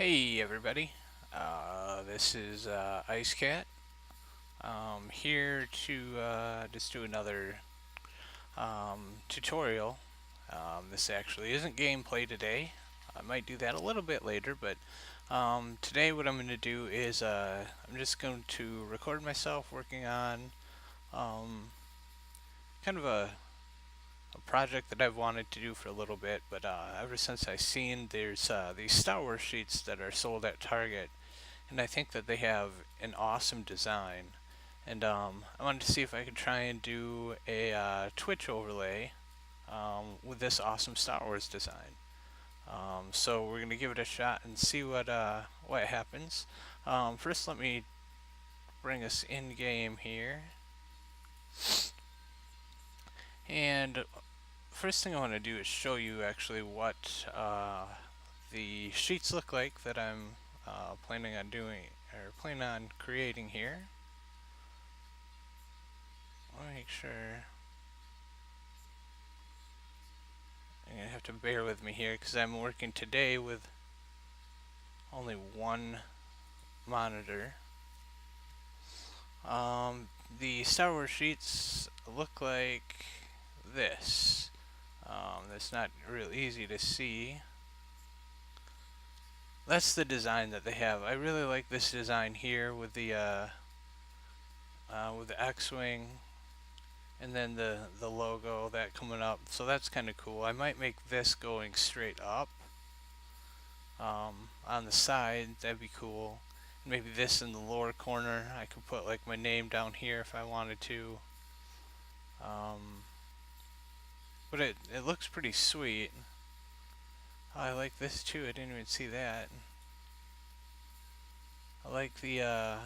Hey everybody, this is Ice Cat. Here to just do another tutorial. This actually isn't gameplay today. I might do that a little bit later, but today what I'm going to do is I'm just going to record myself working on um, kind of a project that I've wanted to do for a little bit, but ever since I seen there's these Star Wars sheets that are sold at Target, and I think that they have an awesome design. And I wanted to see if I could try and do a Twitch overlay with this awesome Star Wars design. So we're gonna give it a shot and see what happens. First, let me bring us in game here. And first thing I want to do is show you actually what the sheets look like that I'm planning on doing or planning on creating here. Let me make sure. You're gonna have to bear with me here because I'm working today with only one monitor. The Star Wars sheets look like this. That's not real easy to see. That's the design that they have. I really like this design here with the X-wing and then the logo that coming up. So that's kind of cool. I might make this going straight up on the side. That'd be cool. Maybe this in the lower corner. I could put like my name down here if I wanted to. Um, but it looks pretty sweet. Oh, I like this too. I didn't even see that. I like the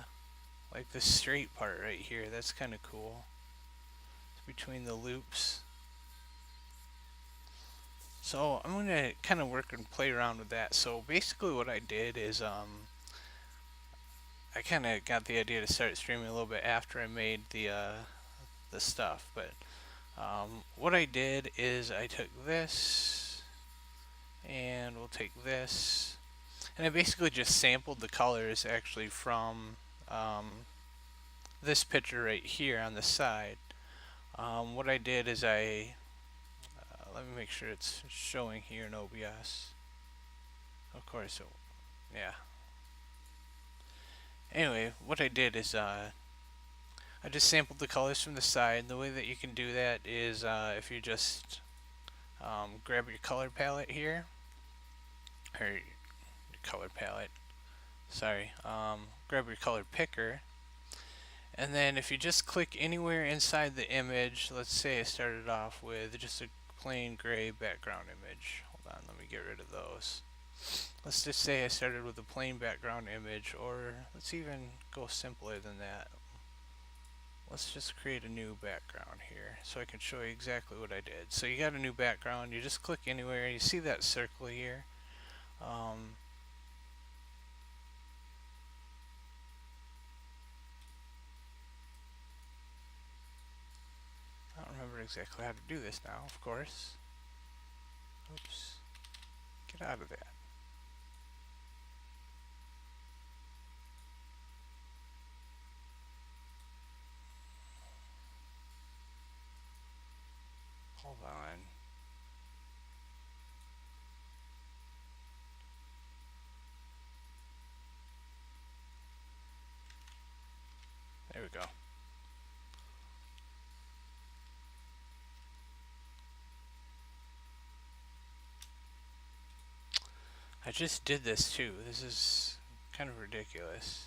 straight part right here. That's kind of cool. It's between the loops. So I'm gonna kind of work and play around with that. So basically, what I did is I kind of got the idea to start streaming a little bit after I made the stuff. But what I did is I took this and we'll take this, and I basically just sampled the colors actually from this picture right here on the side. What I did is let me make sure it's showing here in OBS. Of course, yeah. Anyway, what I did is I just sampled the colors from the side. And the way that you can do that is if you just grab your color palette here, or your color palette, sorry, grab your color picker, and then if you just click anywhere inside the image, let's say I started off with just a plain gray background image. Hold on, let me get rid of those. Let's just say I started with a plain background image, or let's even go simpler than that. Let's just create a new background here so I can show you exactly what I did. So you got a new background, you just click anywhere, you see that circle here. I don't remember exactly how to do this now, of course. Oops. Get out of that. Hold on. There we go. I just did this too. This is kind of ridiculous.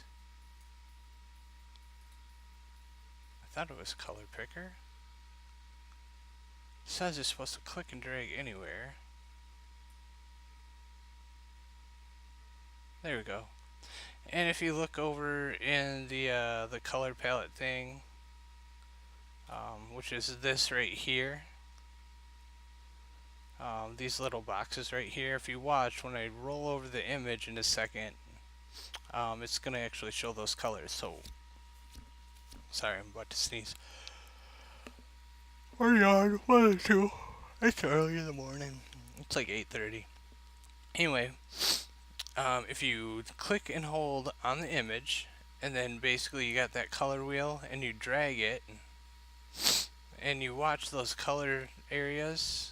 I thought it was color picker. It says it's supposed to click and drag anywhere. There we go. And if you look over in the color palette thing, which is this right here, these little boxes right here, if you watch, when I roll over the image in a second, it's going to actually show those colors. So, sorry, I'm about to sneeze. We're on 1 or 2. It's early in the morning. It's like 8:30. Anyway, if you click and hold on the image, and then basically you got that color wheel, and you drag it, and you watch those color areas,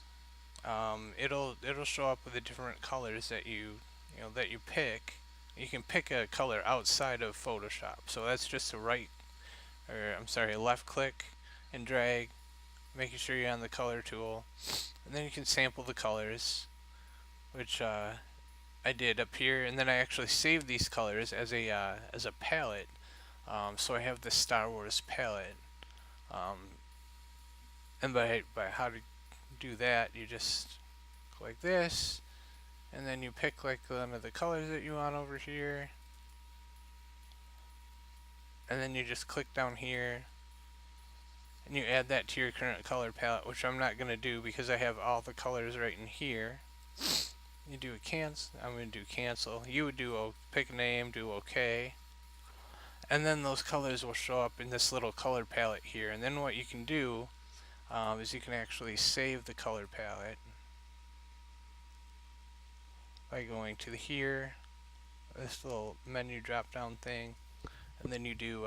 it'll show up with the different colors that that you pick. You can pick a color outside of Photoshop, so that's just a a left click and drag, making sure you're on the color tool, and then you can sample the colors, which I did up here, and then I actually saved these colors as a palette. So I have the Star Wars palette, um, and by how to do that, you just go like this, and then you pick like one of the colors that you want over here, and then you just click down here, and you add that to your current color palette, which I'm not going to do because I have all the colors right in here. You do a cancel. I'm going to do cancel. You would do pick a name, do OK, and then those colors will show up in this little color palette here. And then what you can do is you can actually save the color palette by going to here, this little menu drop down thing, and then you do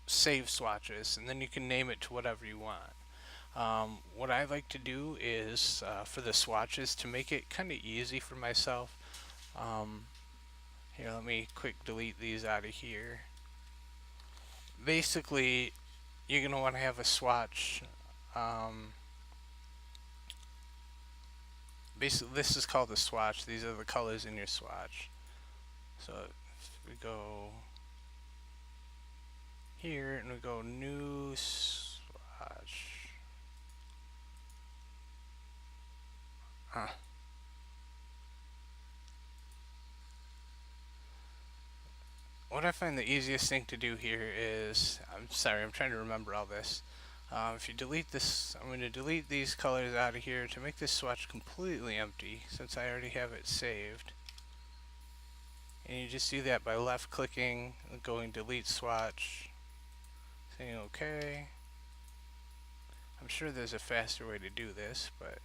save swatches, and then you can name it to whatever you want. What I like to do is for the swatches, to make it kind of easy for myself. Here, let me quick delete these out of here. Basically, you're going to want to have a swatch. Basically, this is called a swatch. These are the colors in your swatch. So if we go here and we go new swatch. What I find the easiest thing to do here is, I'm sorry, I'm trying to remember all this. If you delete this, I'm going to delete these colors out of here to make this swatch completely empty, since I already have it saved. And you just do that by left clicking, going delete swatch, saying OK. I'm sure there's a faster way to do this, but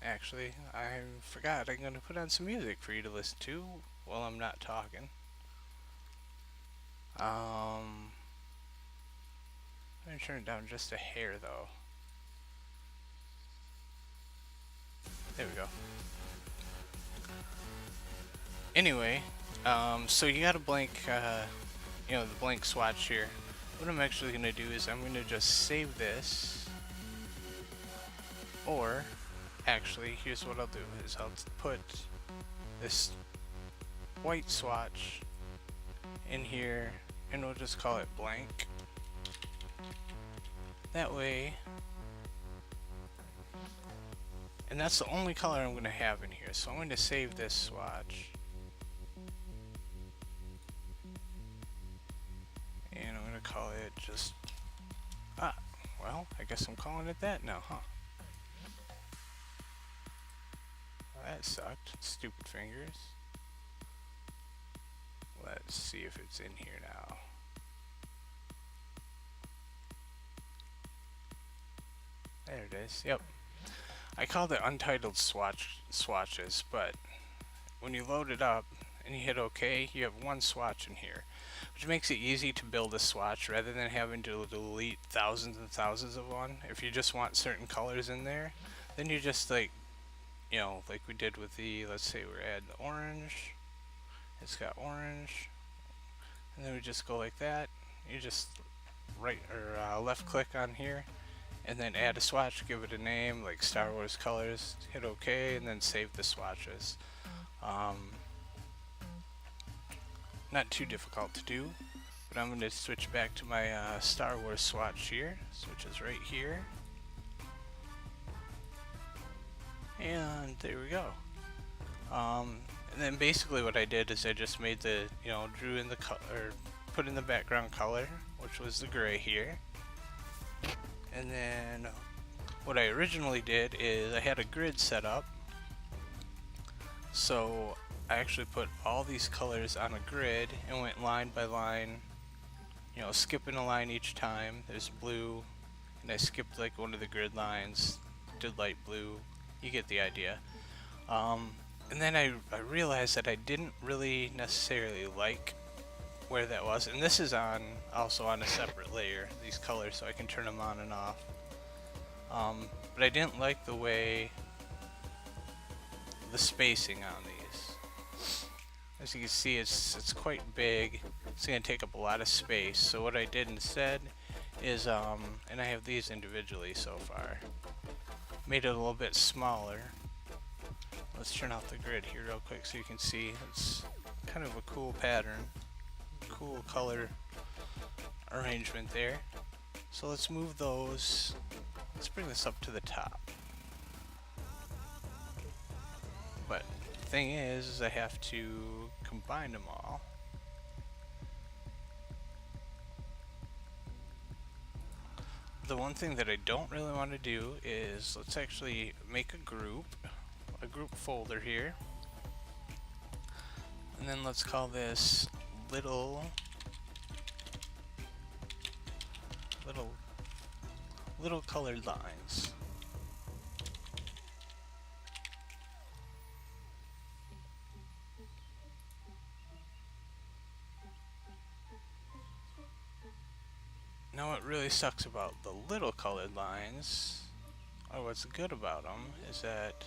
actually, I forgot. I'm going to put on some music for you to listen to while I'm not talking. I'm going to turn it down just a hair, though. There we go. Anyway, so you got a blank, the blank swatch here. What I'm actually going to do is I'm going to just save this, or actually, here's what I'll do is I'll put this white swatch in here, and we'll just call it blank. That way, and that's the only color I'm going to have in here, so I'm going to save this swatch. And I'm going to call it just, well, I guess I'm calling it that now, huh? Well, that sucked. Stupid fingers. Let's see if it's in here now. There it is. Yep. I called it untitled swatches, but when you load it up and you hit OK, you have one swatch in here, which makes it easy to build a swatch rather than having to delete thousands and thousands of one. If you just want certain colors in there, then you just like we did with the, let's say we're adding the orange. It's got orange, and then we just go like that. You just left click on here, and then add a swatch, give it a name like Star Wars colors, hit OK, and then save the swatches. Not too difficult to do, but I'm going to switch back to my Star Wars swatch here. Switch is right here, and there we go. And then basically what I did is I just made the, drew in the color, put in the background color, which was the gray here. And then what I originally did is I had a grid set up. So I actually put all these colors on a grid and went line by line, skipping a line each time. There's blue, and I skipped like one of the grid lines. selected light blue. You get the idea. And then I realized that I didn't really necessarily like where that was, and this is also on a separate layer, these colors, so I can turn them on and off. But I didn't like the way the spacing on these. As you can see, it's quite big. It's going to take up a lot of space. So what I did instead is, and I have these individually so far, made it a little bit smaller. Let's turn off the grid here real quick so you can see. It's kind of a cool pattern, cool color arrangement there. So let's move those. Let's bring this up to the top. But the thing is I have to combine them all. The one thing that I don't really want to do is let's actually make a group folder here. And then let's call this little colored lines. Now what really sucks about the little colored lines, or what's good about them, is that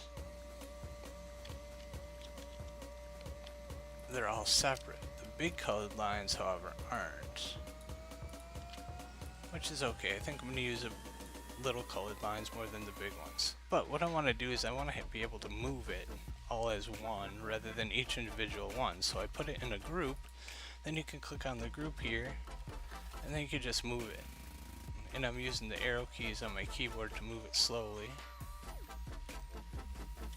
they're all separate. The big colored lines, however, aren't. Which is okay. I think I'm going to use the little colored lines more than the big ones. But what I want to do is I want to be able to move it all as one rather than each individual one. So I put it in a group, then you can click on the group here, and then you can just move it. And I'm using the arrow keys on my keyboard to move it slowly.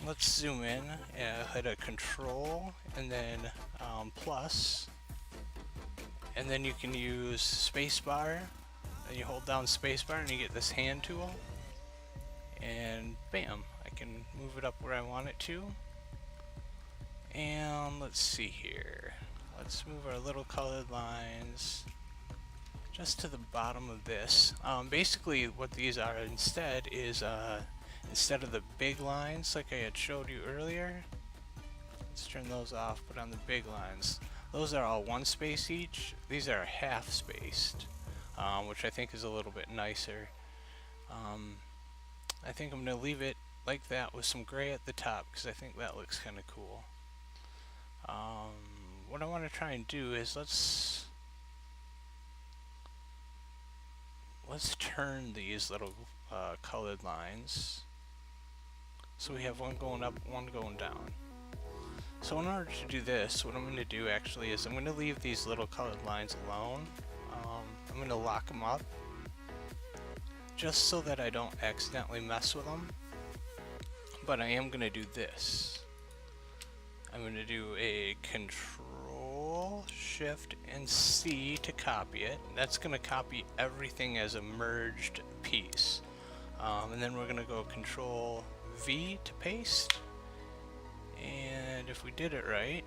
Let's zoom in and hit a control and then plus, and then you can use spacebar, and you hold down spacebar and you get this hand tool, and bam, I can move it up where I want it to. And let's see here, let's move our little colored lines just to the bottom of this. Basically what these are instead is instead of the big lines like I had showed you earlier, let's turn those off, put on the big lines. Those are all one space each. These are half spaced, which I think is a little bit nicer. I think I'm going to leave it like that with some gray at the top because I think that looks kind of cool. What I want to try and do is let's turn these little colored lines so we have one going up, one going down. So in order to do this, what I'm going to do actually is I'm going to leave these little colored lines alone. I'm going to lock them up just so that I don't accidentally mess with them. But I am going to do this. I'm going to do a Control, Shift, and C to copy it. That's going to copy everything as a merged piece. And then we're going to go Control V to paste. And if we did it right,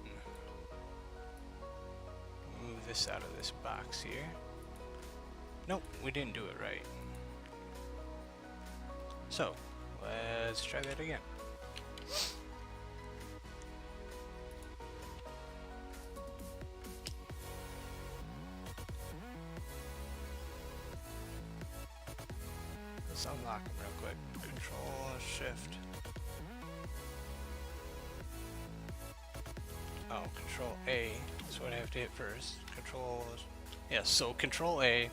move this out of this box here. Nope, we didn't do it right. So, let's try that again. Let's unlock them real quick. Control, Shift. Oh, Control A is what I have to hit first. Control, yes, so Control A,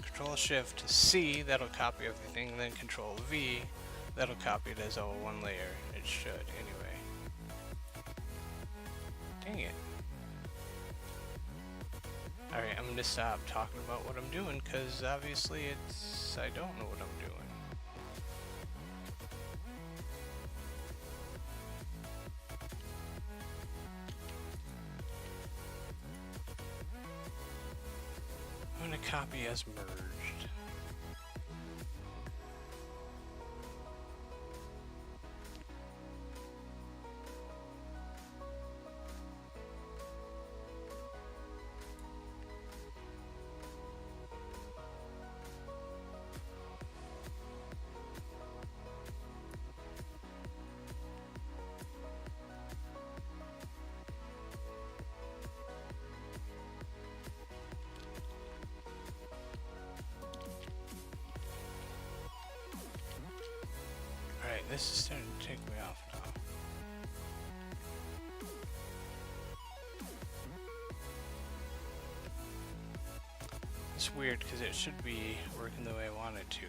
Control Shift C, that'll copy everything, and then Control V, that'll copy it as all one layer. It should, anyway. Dang it. Alright, I'm gonna stop talking about what I'm doing, because obviously I don't know what I'm doing. I'm going to copy as merged. this is starting to take me off now. It's weird because it should be working the way I want it to.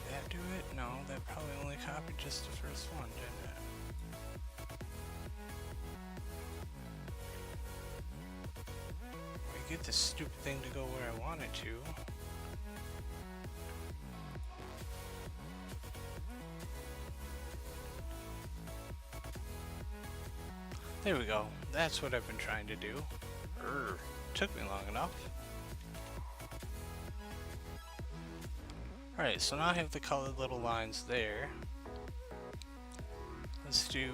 Did that do it? No, that probably only copied just the first one, didn't it? Get this stupid thing to go where I want it to. There we go. That's what I've been trying to do. Took me long enough. Alright, so now I have the colored little lines there. Let's do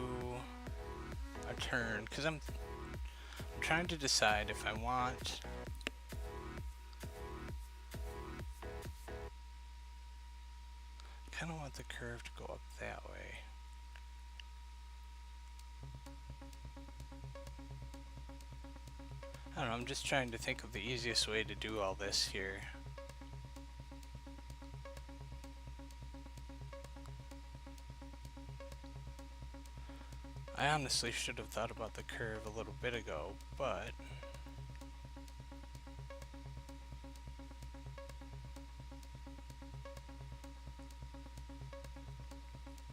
a turn, because I'm trying to decide if I want kind of want the curve to go up that way. I don't know, I'm just trying to think of the easiest way to do all this here. I honestly should have thought about the curve a little bit ago, but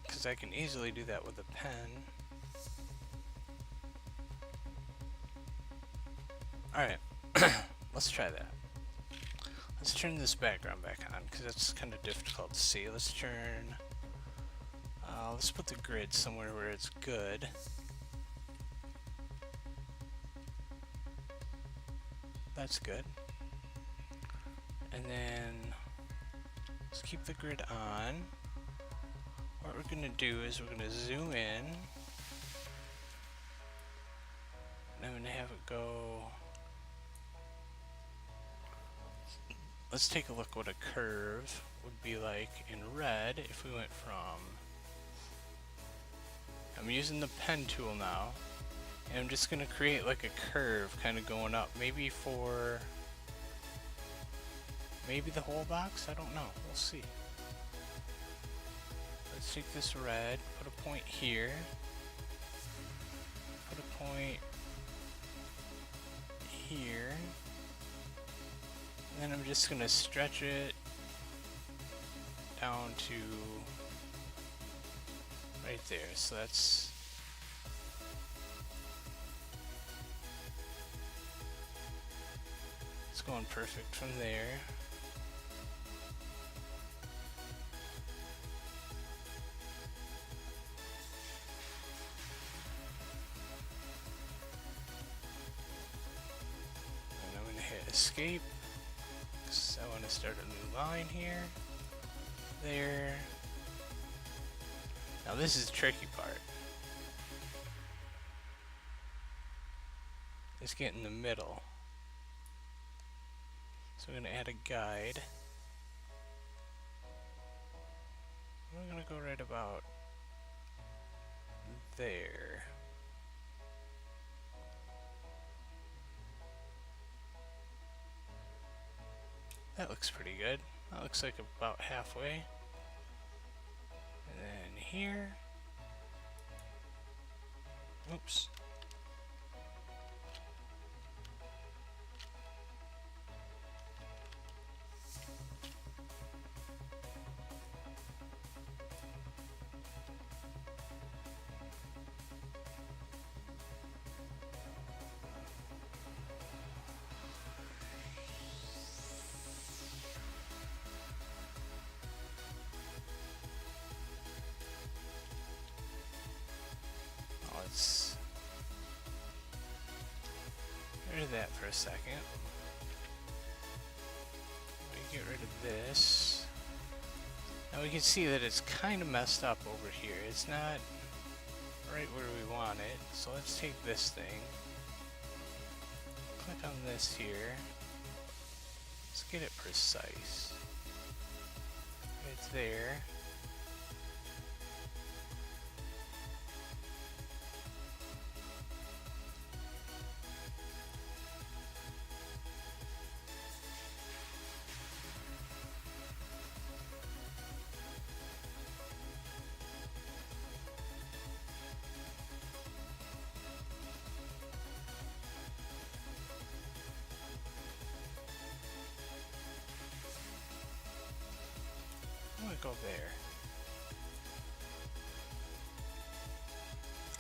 because I can easily do that with a pen. Alright, let's try that. Let's turn this background back on because it's kind of difficult to see. Let's turn let's put the grid somewhere where it's good. That's good. And then let's keep the grid on. What we're going to do is we're going to zoom in. And I'm going to have it go. Let's take a look what a curve would be like in red if we went from. I'm using the pen tool now, and I'm just gonna create like a curve kind of going up, maybe for maybe the whole box, I don't know, we'll see. Let's take this red, put a point here, put a point here, and then I'm just gonna stretch it down to right there, so that's it's going perfect from there. And I'm going to hit escape because I want to start a new line here. There. Now this is the tricky part. It's getting in the middle. So we're going to add a guide. We're going to go right about there. That looks pretty good. That looks like about halfway. And then here. Oops. Let's get rid of that for a second. Let me get rid of this. Now we can see that it's kind of messed up over here. It's not right where we want it. So let's take this thing. Click on this here. Let's get it precise. It's there. gonna go there.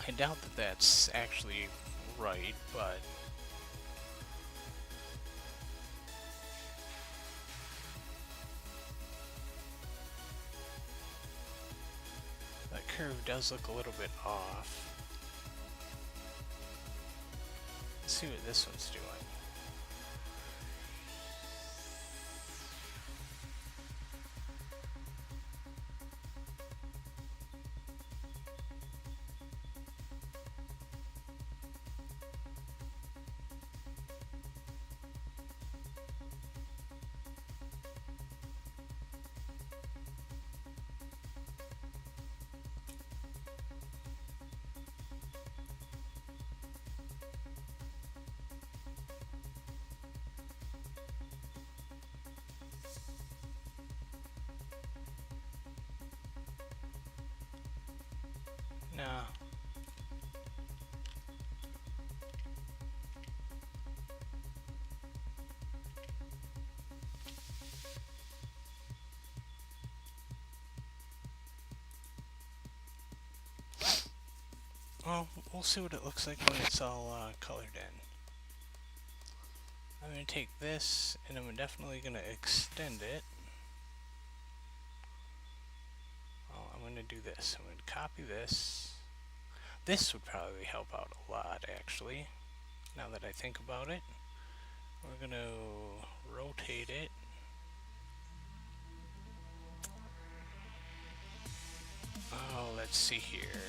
I doubt that that's actually right, but that curve does look a little bit off. Let's see what this one's doing. No. Well, we'll see what it looks like when it's all colored in. I'm going to take this, and I'm definitely going to extend it. Well, I'm going to do this. I'm going to copy this. This would probably help out a lot, actually, now that I think about it. We're going to rotate it. Oh, let's see here.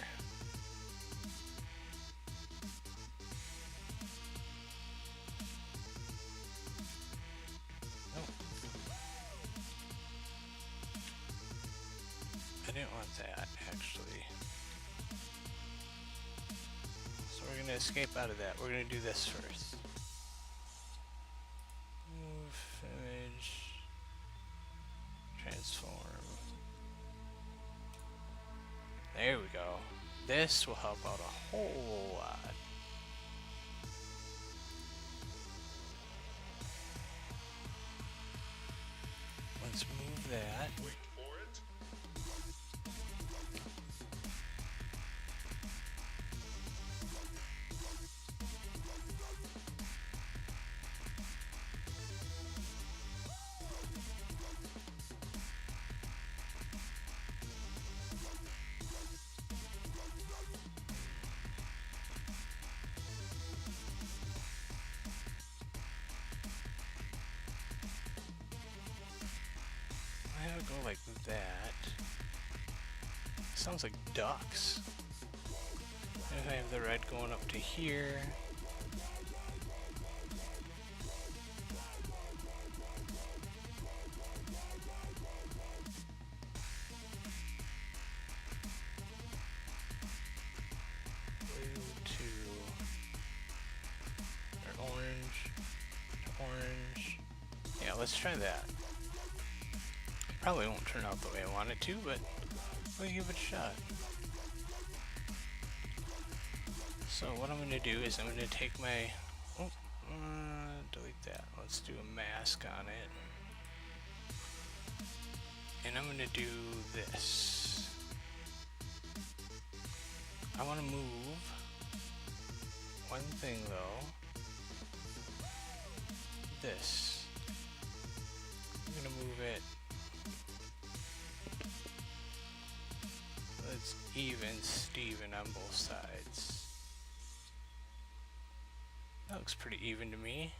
I didn't want that, actually. So we're going to escape out of that. We're going to do this first. Move, image, transform. There we go. This will help out a whole lot. Let's move that. Wait for it. I would go like that. Sounds like ducks. If I have the red going up to here. Blue to or orange to orange. Yeah, let's try that. Probably won't turn out the way I want it to, but we'll give it a shot. So what I'm going to do is I'm going to take my... Oh, delete that. Let's do a mask on it. And I'm going to do this. I want to move one thing though. This. I'm going to move it. It's even Steven on both sides. That looks pretty even to me.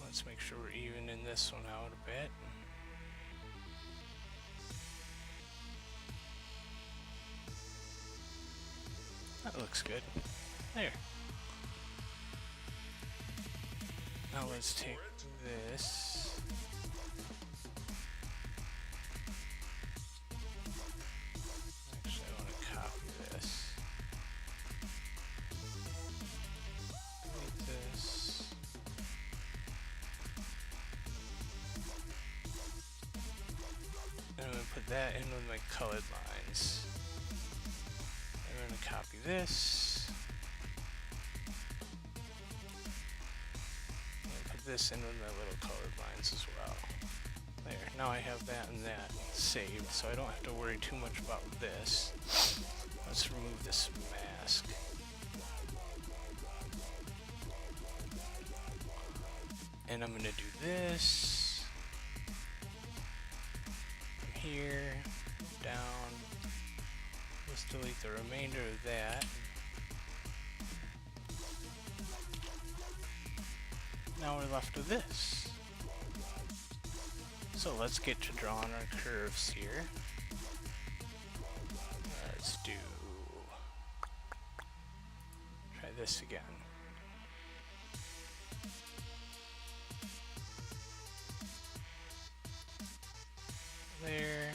Let's make sure we're even in this one out a bit. That looks good. There. Now let's take this. Actually, I want to copy this. Delete this. And I'm going to put that in with my colored lines. I'm going to copy this. I'm going to put this in with my little colored lines as well. There, now I have that and that saved, so I don't have to worry too much about this. Let's remove this mask. And I'm gonna do this. From here, down. Let's delete the remainder of that. Now we're left with this. So let's get to drawing our curves here. Let's try this again. There.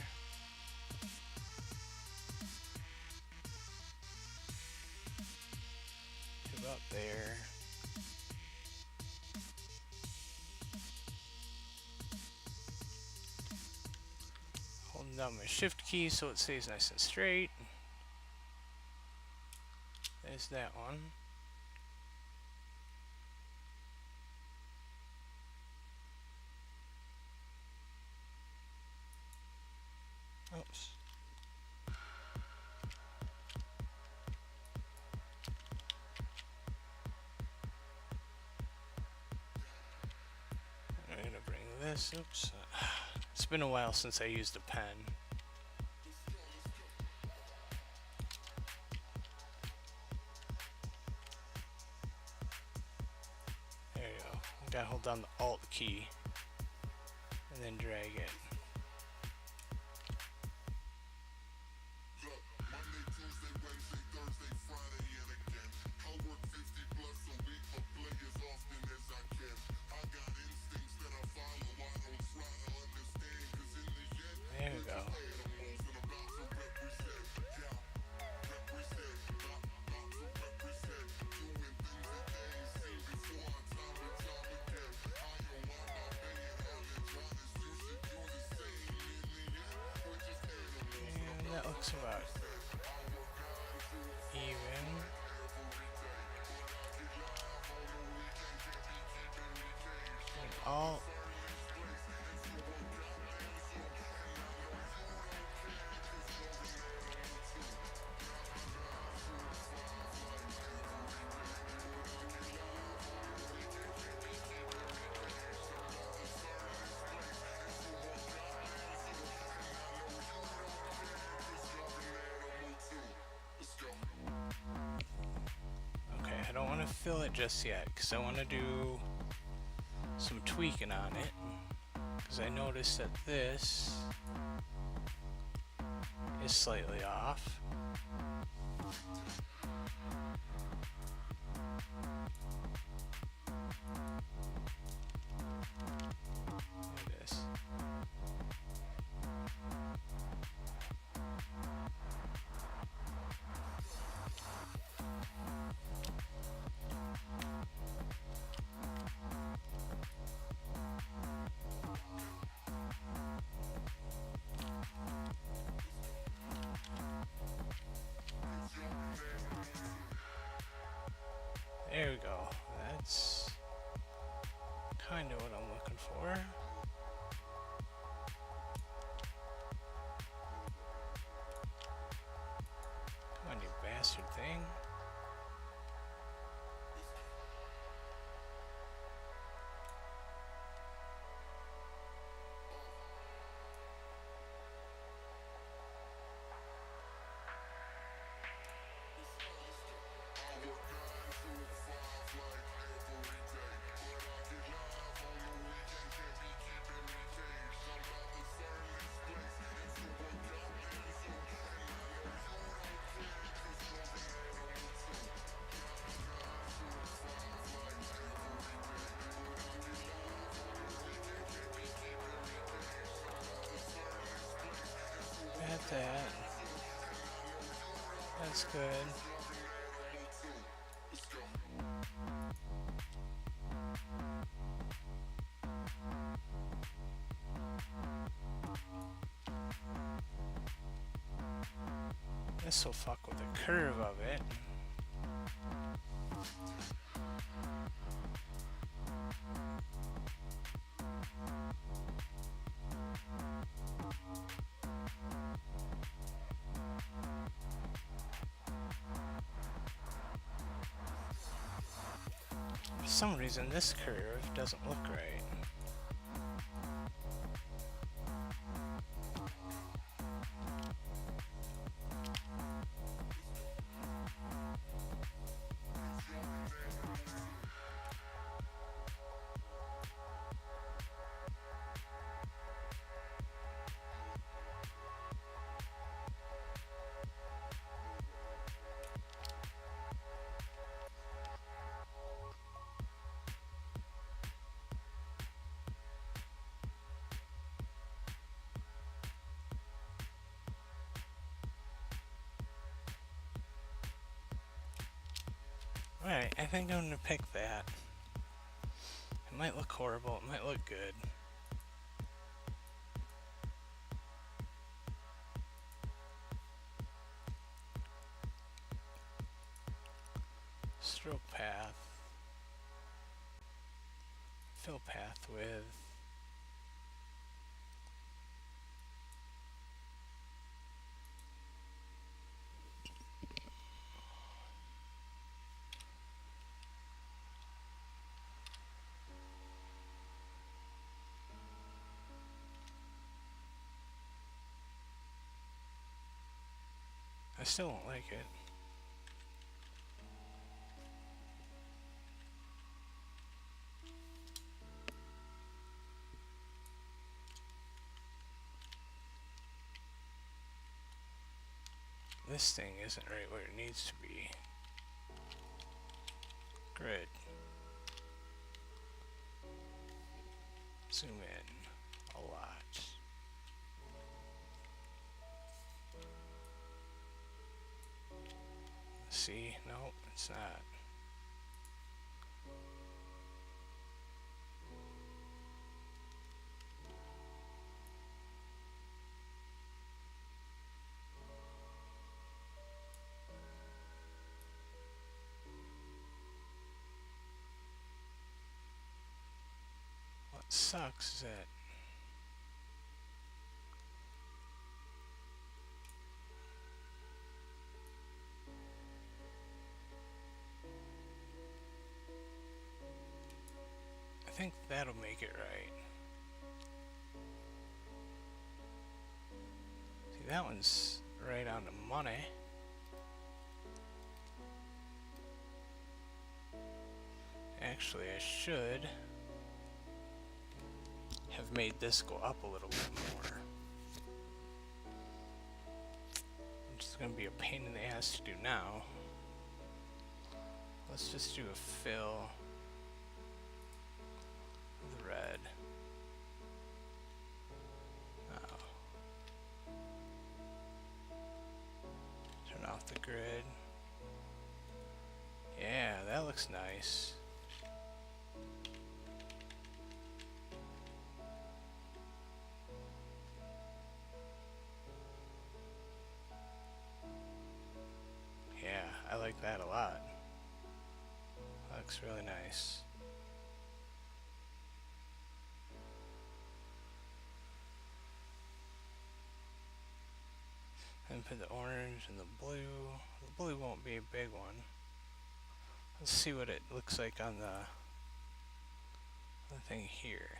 To about there. Holding down my shift key so it stays nice and straight. There's that one. Oops. I'm gonna bring this. Oops. It's been a while since I used a pen. There you go. You gotta hold down the Alt key and then drag it. There we go. And that looks about even. And all. I don't want to fill it just yet because I want to do some tweaking on it, because I noticed that this is slightly off. There it is. There we go. That's kind of what I'm looking for. Come on, you bastard thing. Got that. That's good. This will fuck with the curve of it. some reason this curve doesn't look right. Alright, I think I'm gonna pick that. It might look horrible, it might look good. Stroke path. Fill path with. I still don't like it. This thing isn't right where it needs to be. Grid. Zoom in a lot. See? Nope, it's not. What sucks is that I think that'll make it right. See, that one's right on the money. Actually, I should have made this go up a little bit more. Which is going to be a pain in the ass to do now. Let's just do a fill with red. Oh. Turn off the grid. Yeah, that looks nice. Yeah, I like that a lot. That looks really nice. And put the orange and the blue. The blue won't be a big one. Let's see what it looks like on the thing here.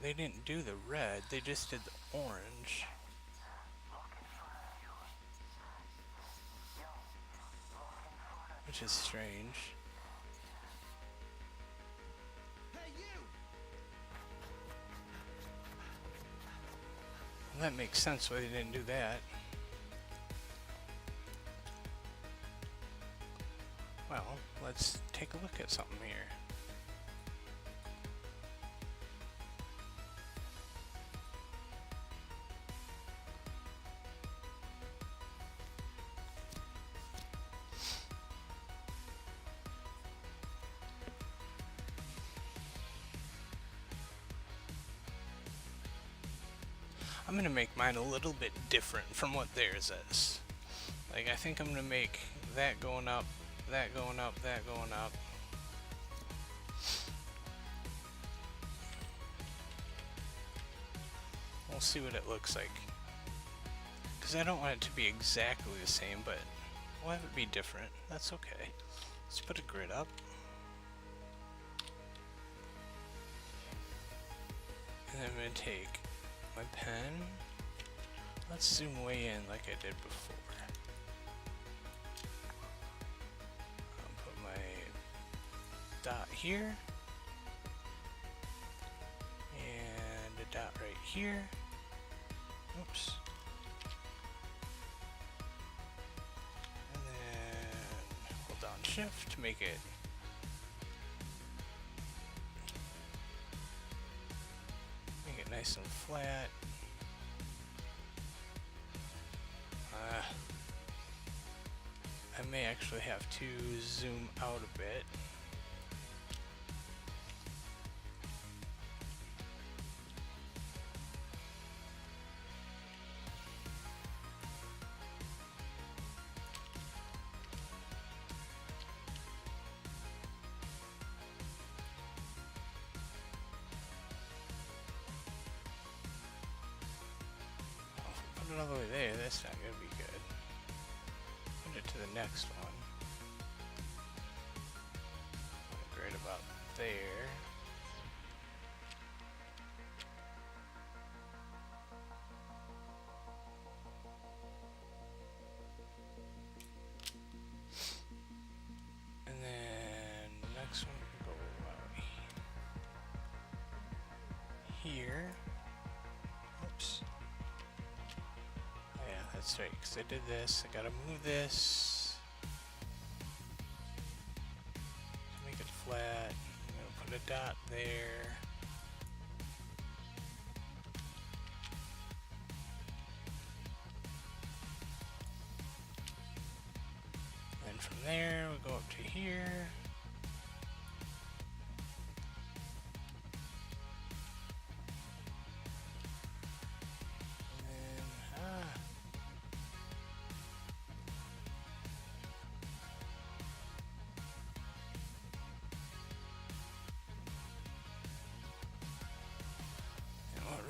They didn't do the red, they just did the orange. Which is strange. Well, that makes sense why they didn't do that. Well, let's take a look at something here. I'm gonna make mine a little bit different from what theirs is. Like, I think I'm gonna make that going up, that going up, that going up. We'll we'll see what it looks like. Because I don't want it to be exactly the same, but we'll have it be different. That's okay. Let's put a grid up. And then I'm going to take my pen. Let's zoom way in like I did before. I'll put my dot here. And a dot right here. Oops. And then hold down shift to make it nice and flat. I may actually have to zoom out a bit. Put it all the way there, that's not going to be good. Put it to the next one. Right about there. And then the next one will go out here. Oops. Yeah, that's right, because I did this. I gotta move this. Make it flat. I'm gonna put a dot there. And from there, we'll go up to here.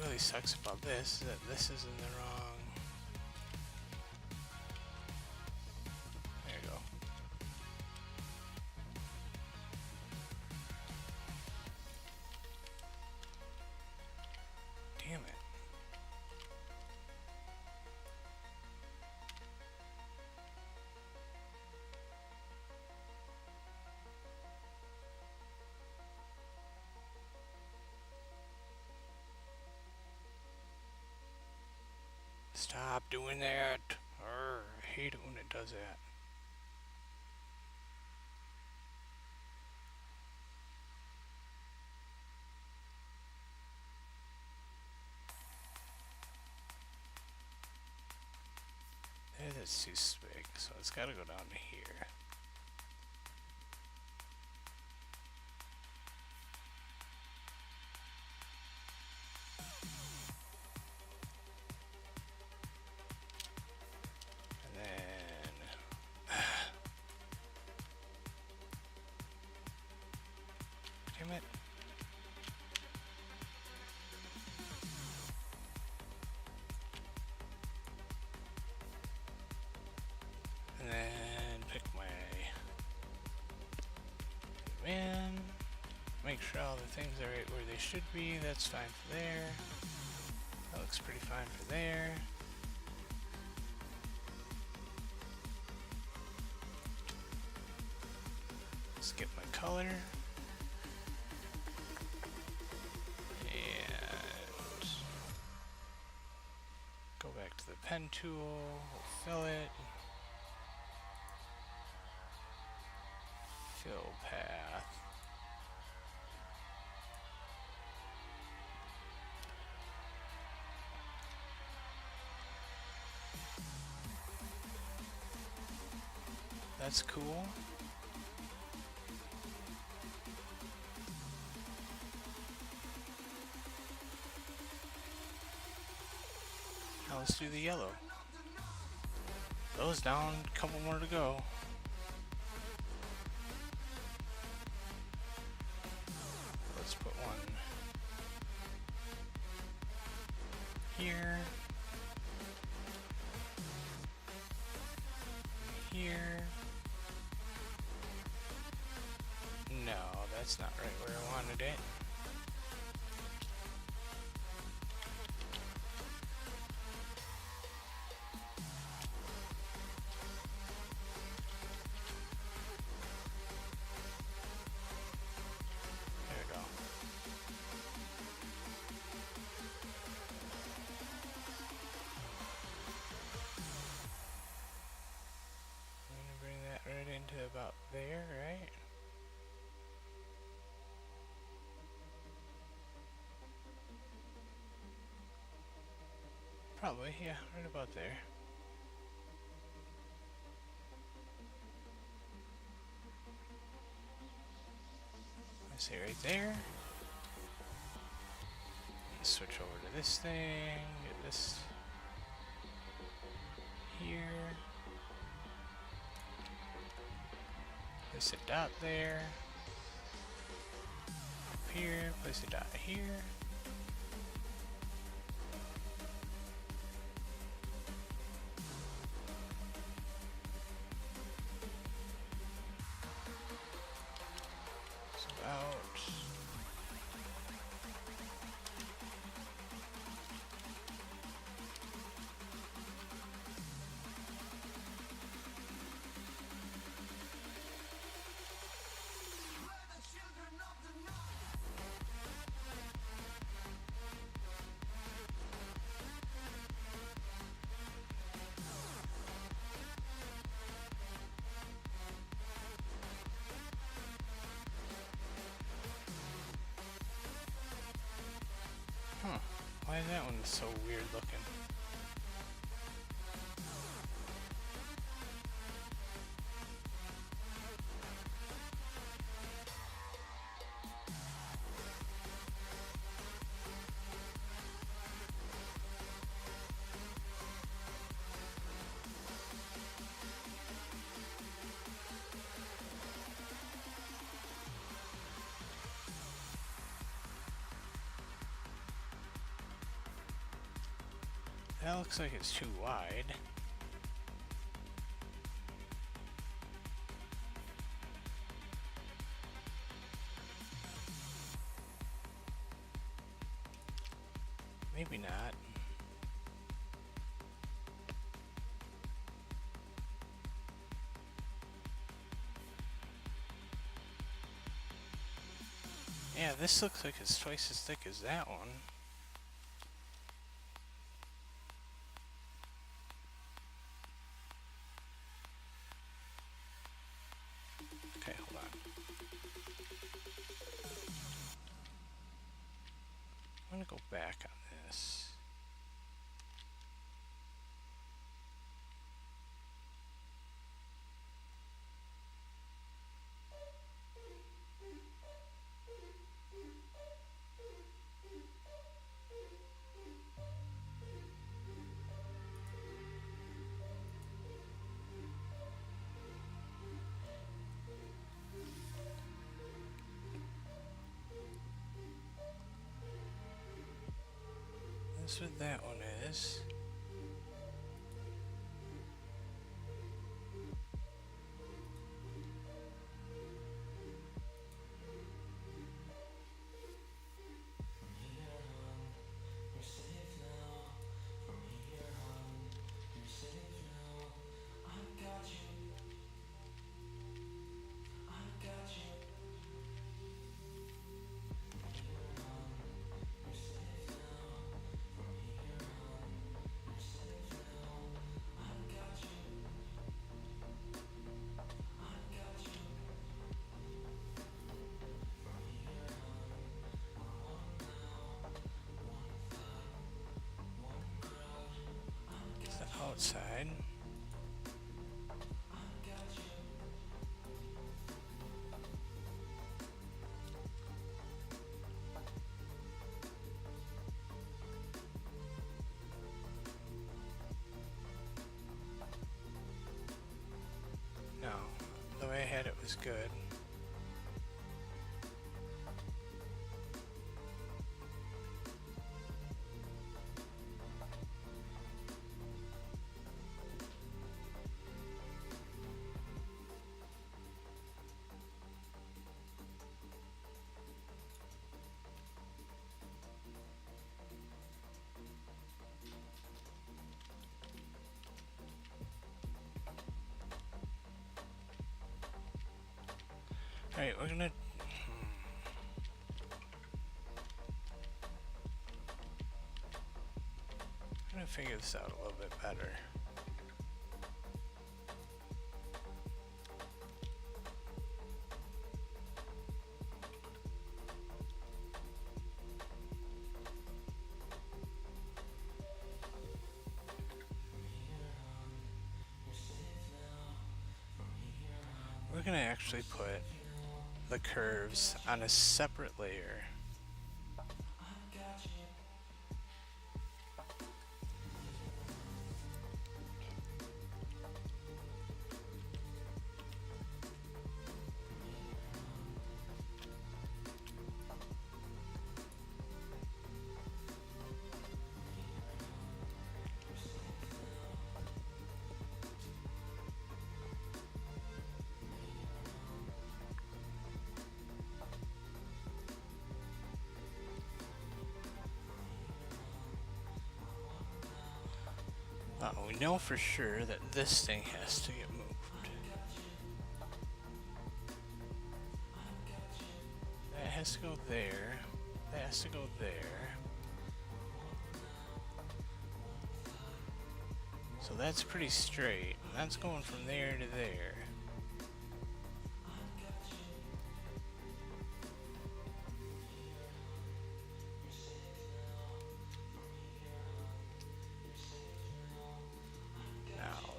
Really sucks about this is that this is in the wrong. There you go. Damn it. Stop doing that. I hate it when it does that. That's too big, so it's got to go down to here. Damn it. And then pick my man. Make sure all the things are right where they should be. That's fine for there. That looks pretty fine for there. Skip my color. Go back to the pen tool, we'll fill it. Fill path. That's cool. Now let's do the yellow. Those down, a couple more to go. Let's put one here. Here. No, that's not right where I wanted it. There we go. I'm gonna bring that right into about there, right? Probably, yeah, right about there. I say right there. Switch over to this thing, get this here. Place a dot there. Up here, place a dot here. Out. Huh. Why is that one so weird looking? That looks like it's too wide. Maybe not. Yeah, this looks like it's twice as thick as that one. Okay, hold on. I'm gonna go back on this. That's what that one is. It's the outside. No, the way I had it was good. Alright, we're gonna... I'm gonna figure this out a little bit better. We're gonna actually put the curves on a separate layer. We know for sure that this thing has to get moved. That has to go there. That has to go there. So that's pretty straight. That's going from there to there.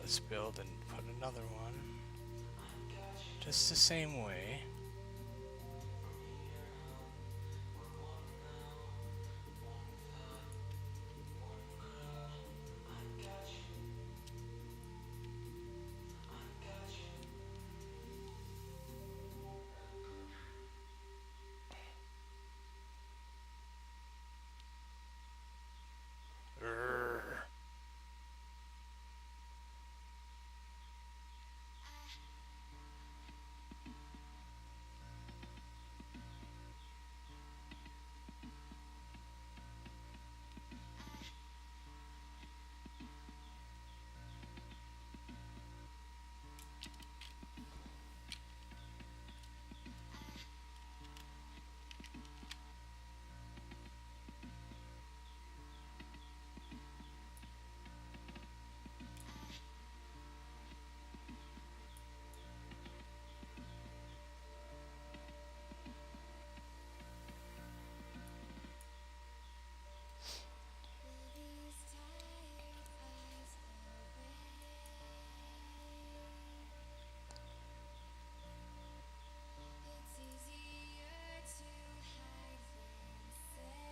Let's build and put another one just the same way.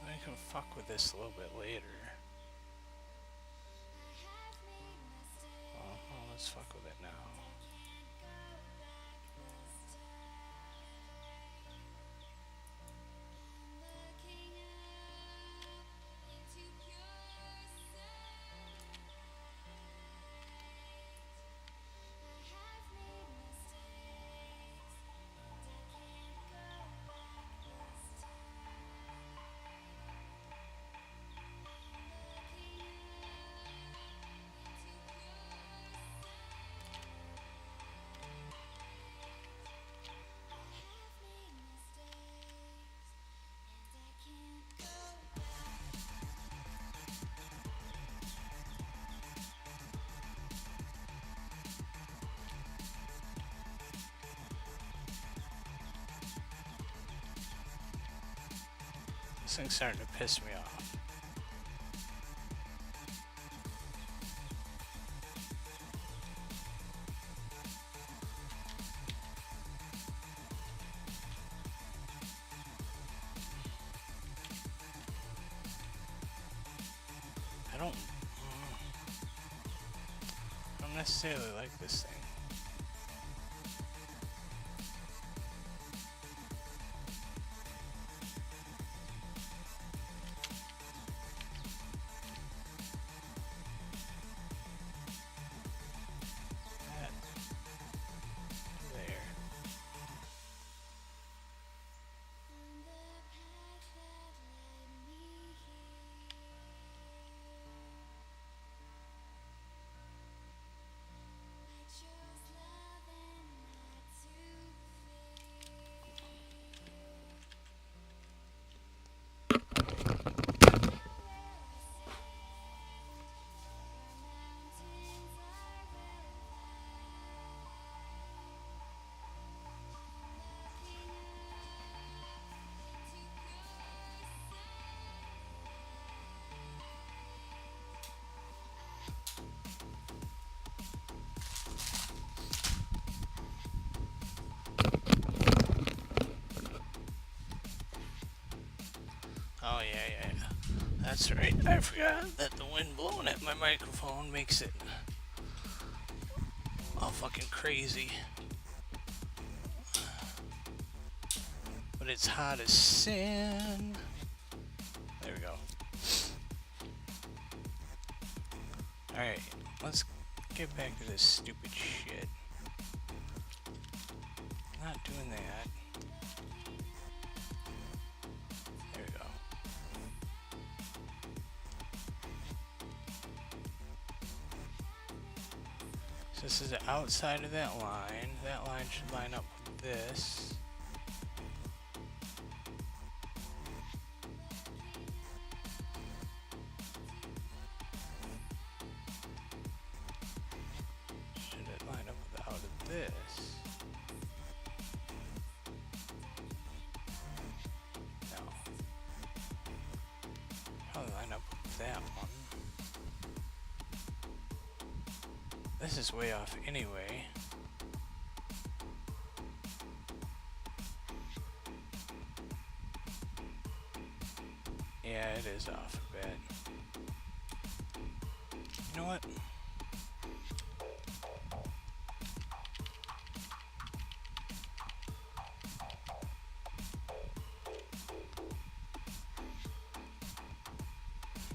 I can fuck with this a little bit later. Let's fuck with it now. This thing's starting to piss me off. I don't necessarily like this thing. that's right. I forgot that the wind blowing at my microphone makes it all fucking crazy. But it's hot as sin. There we go. Alright, let's get back to this stupid shit. Not doing that. There we go. So this is the outside of that line. That line should line up with this. Should it line up with out of this? No. Probably line up with that one. This is way off anyway. Yeah, it is off a bit. You know what?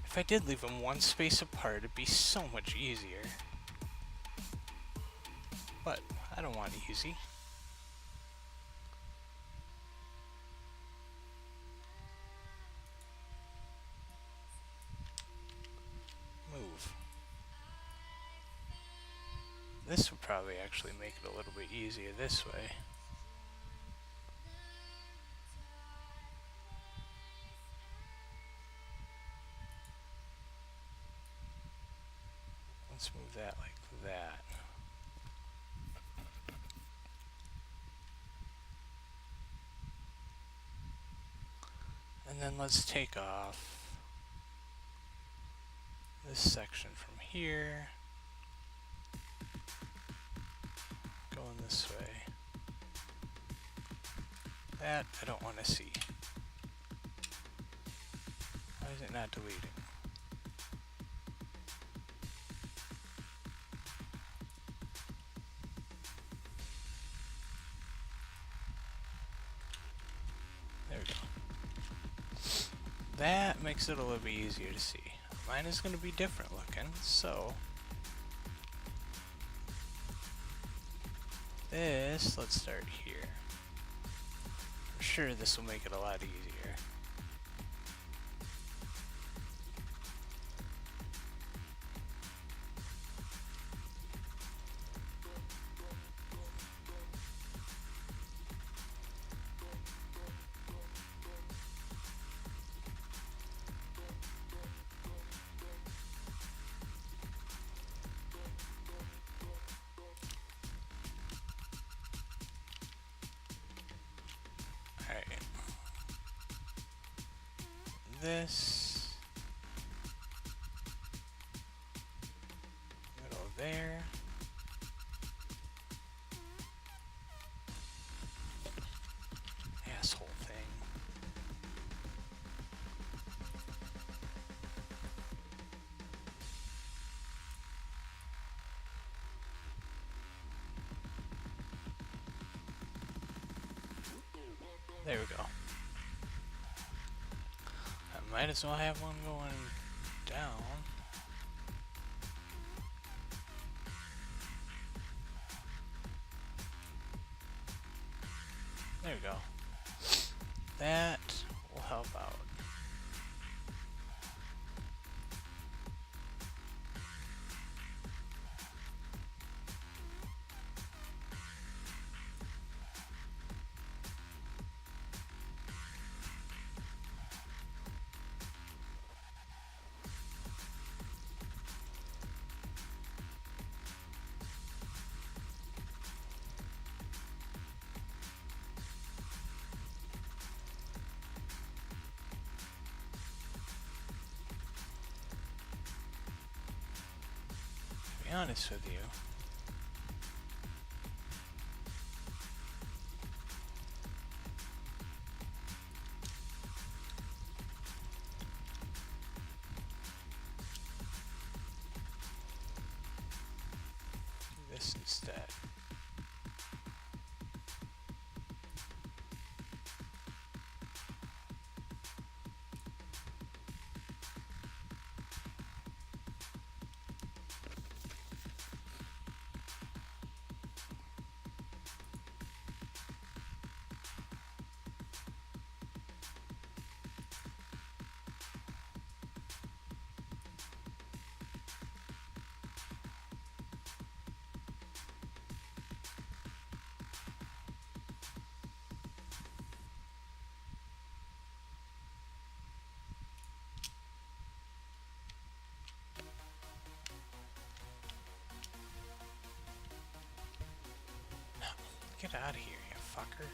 If I did leave them one space apart, it'd be so much easier. But I don't want easy. Move. This would probably actually make it a little bit easier this way. Let's move that like that. And then let's take off this section from here, going this way. That I don't want to see. Why is it not deleting? There we go. That makes it a little bit easier to see. Mine is going to be different looking, so this, let's start here. I'm sure this will make it a lot easier. This middle there. Asshole thing. There we go. Might as well have one going down. There we go. That will help out. To be honest with you, this instead. Get out of here, you fucker.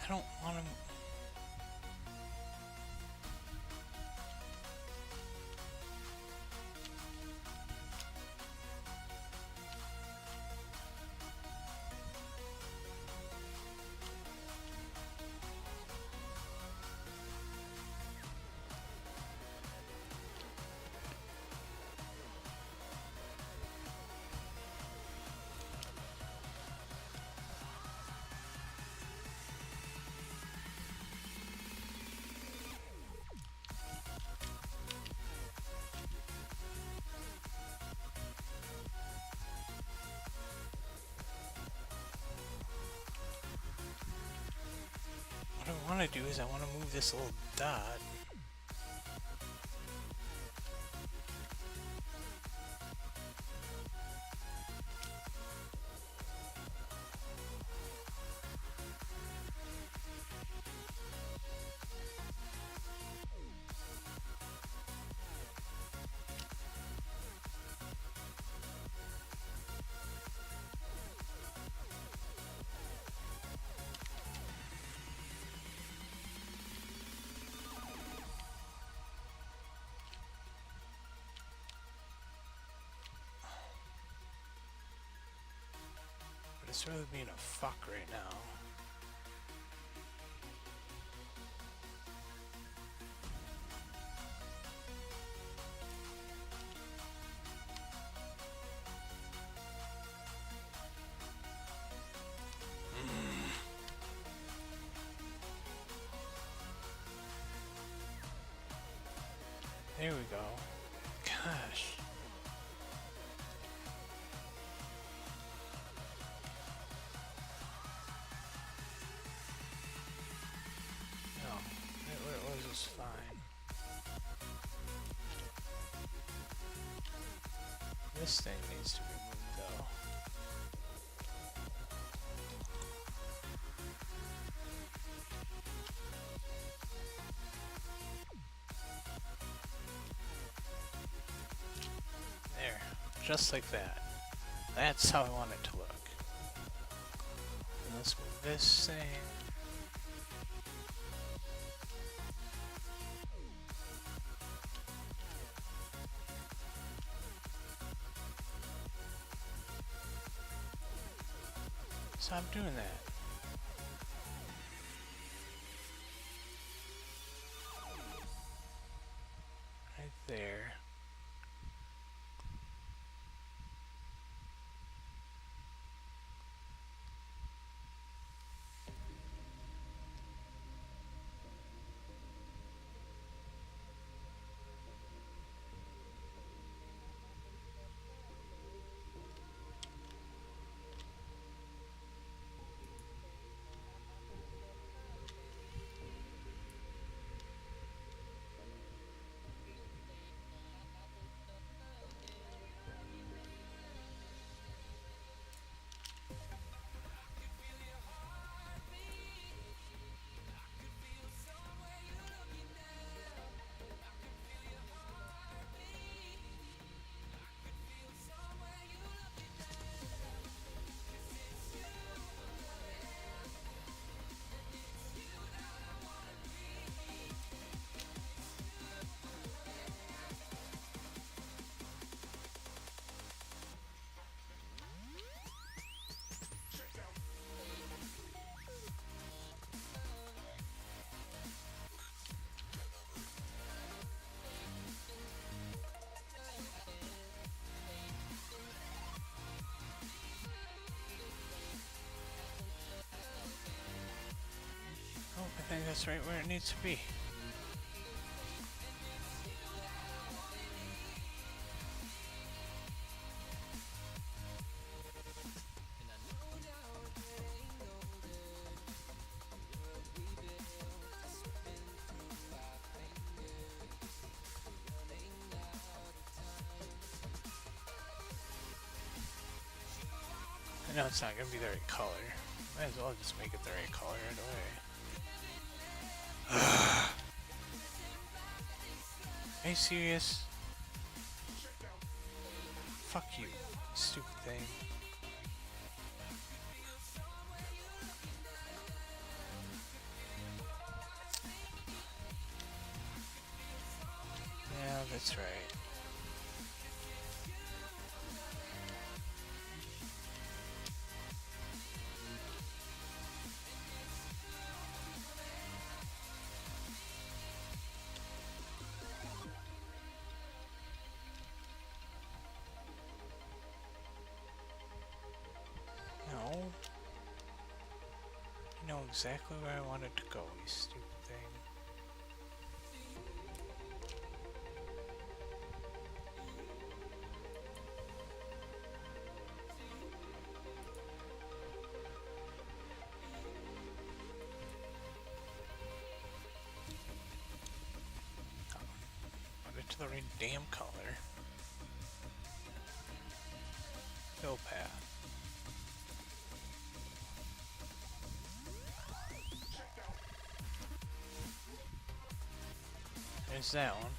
I don't want to... What I want to do is I want to move this little dot. But it's really being a fuck right now. There we go. Gosh. No, where it was fine. This thing needs to be moved though. There, just like that. That's how I want it to look. And let's move this thing. Stop doing that. Right there. That's right where it needs to be. I know it's not going to be the right color. Might as well just make it the right color right away. Are you serious? Fuck you, stupid thing. Yeah, that's right. No. You know exactly where I wanted to go, you stupid thing. Put it to the right damn color. Fill path. There's that one.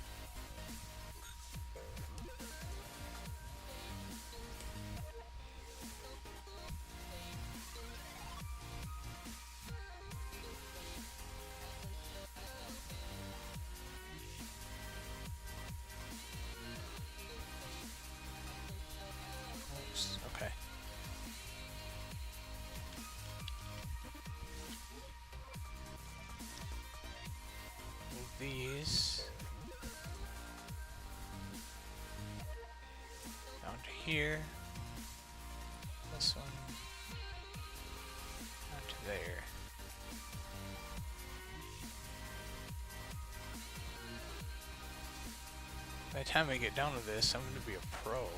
Oops, okay. Move these down to here. This one down to there. By the time I get down to this, I'm going to be a pro.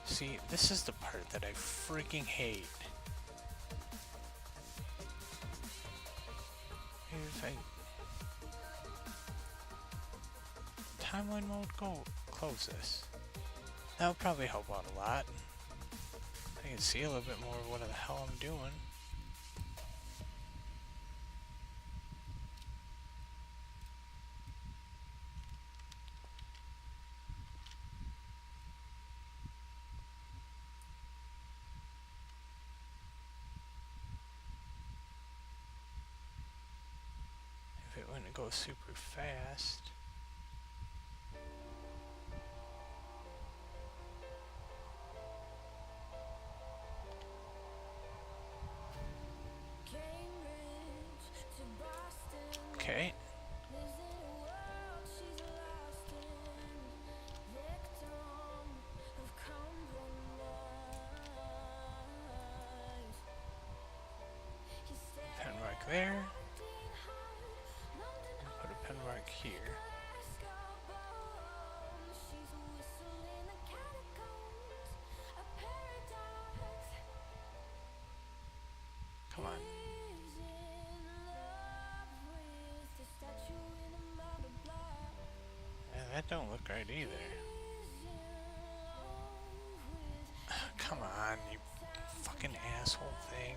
See, this is the part that I freaking hate. Maybe if I... Timeline mode, go close this. That would probably help out a lot. I can see a little bit more of what the hell I'm doing. If it wouldn't go super fast. Okay. Pen mark there. And put a pen mark here. Come on. Yeah, that don't look right either. Come on, you fucking asshole thing.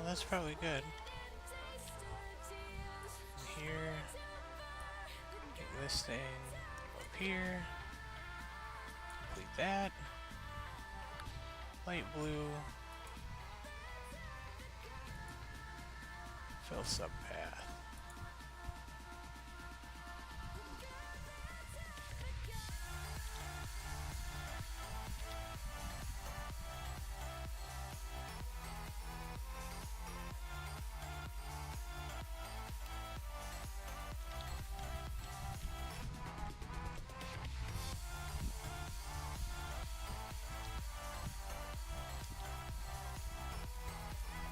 that's probably good. Here, take this thing, go up here, complete that. Light blue, fill subpath.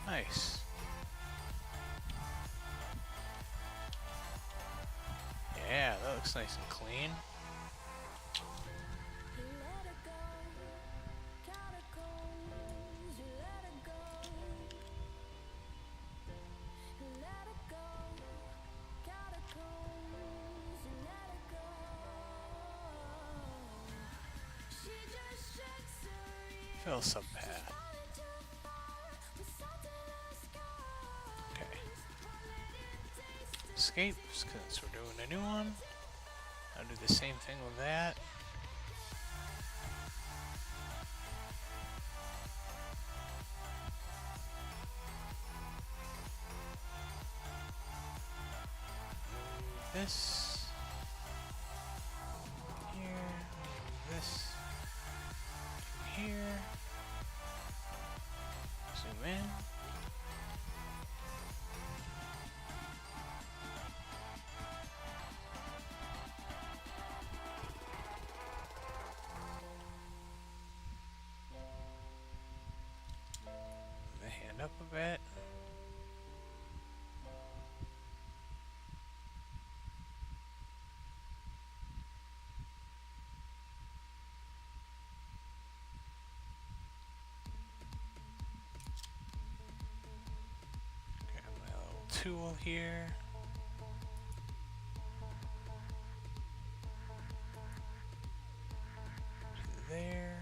Nice. Yeah, that looks nice and clean. Fill subpath. Okay. Escape, since we're doing a new one. I'll do the same thing with that. Move this. Here. Move this. Here. Zoom in. Move the hand up a bit. Tool here. To there.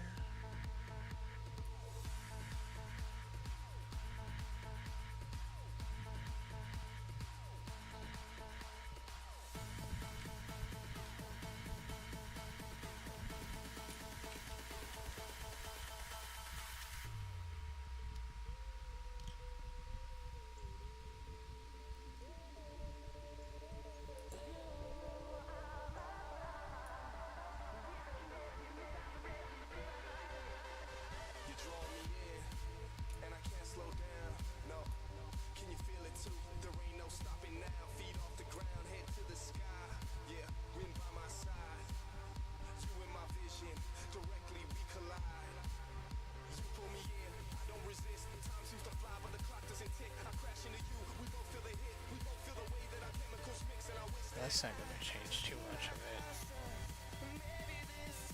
That's not going to change too much of it.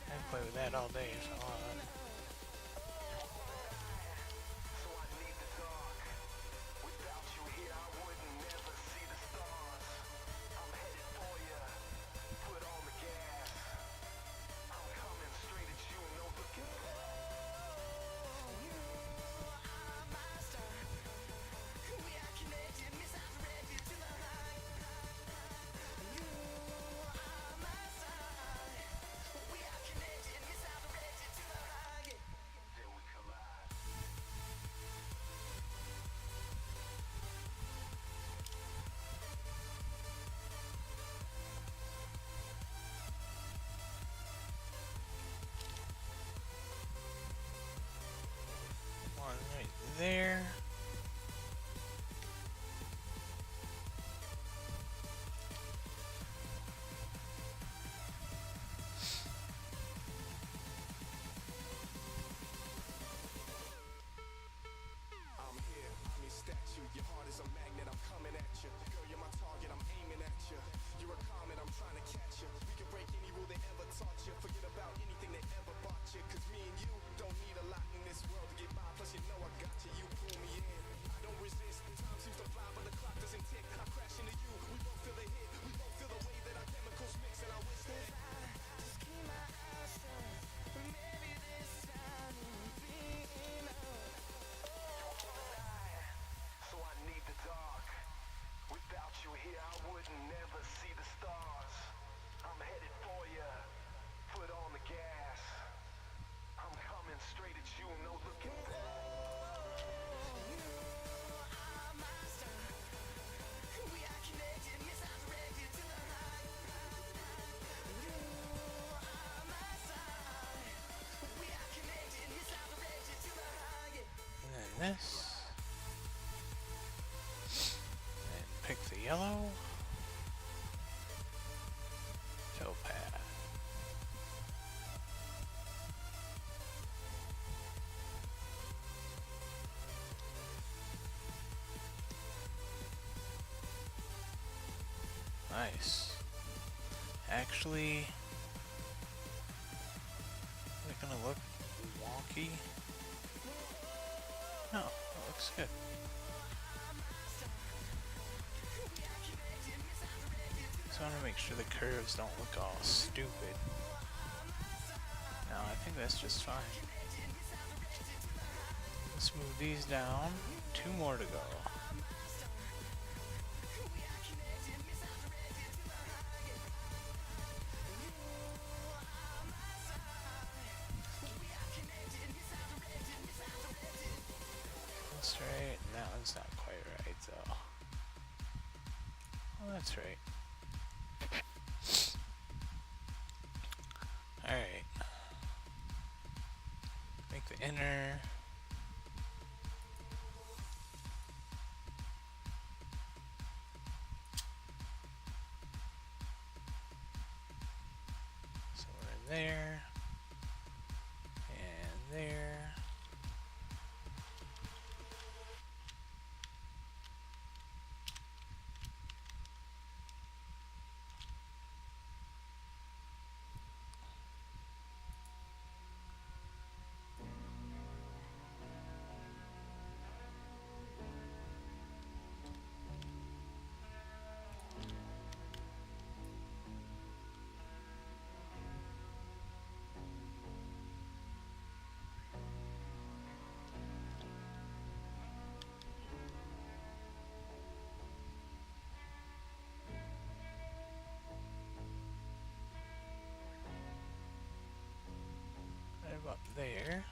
I can play with that all day if I want. Right there. I'm here, I'm your statue. Your heart is a magnet, I'm coming at you. Girl, you're my target, I'm aiming at you. You're a comet, I'm trying to catch you. We can break any rule they ever taught you. Forget about anything they ever bought you. Cause me and you don't need a lot in this world to get by. Plus you know I got you, you pull me in. this. And pick the yellow. Towpath. Nice. Actually, is it gonna look wonky? No, it looks good. Just want to make sure the curves don't look all stupid. No, I think that's just fine. Let's move these down. 2 more to go. That's right, and that one's not quite right though. Oh, that's right. Alright. Make the inner. Somewhere in there. And there. Right about there.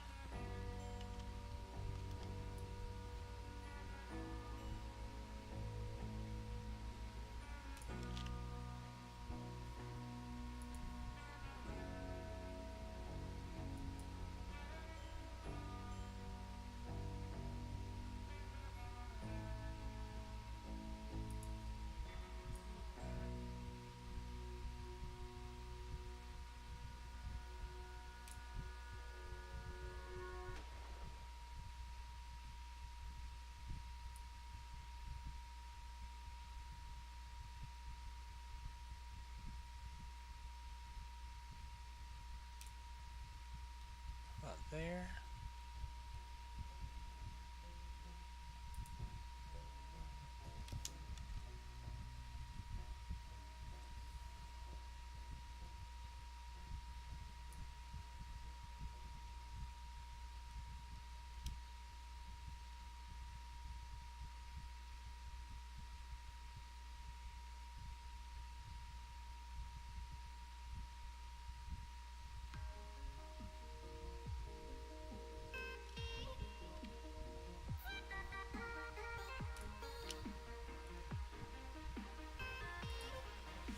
About there.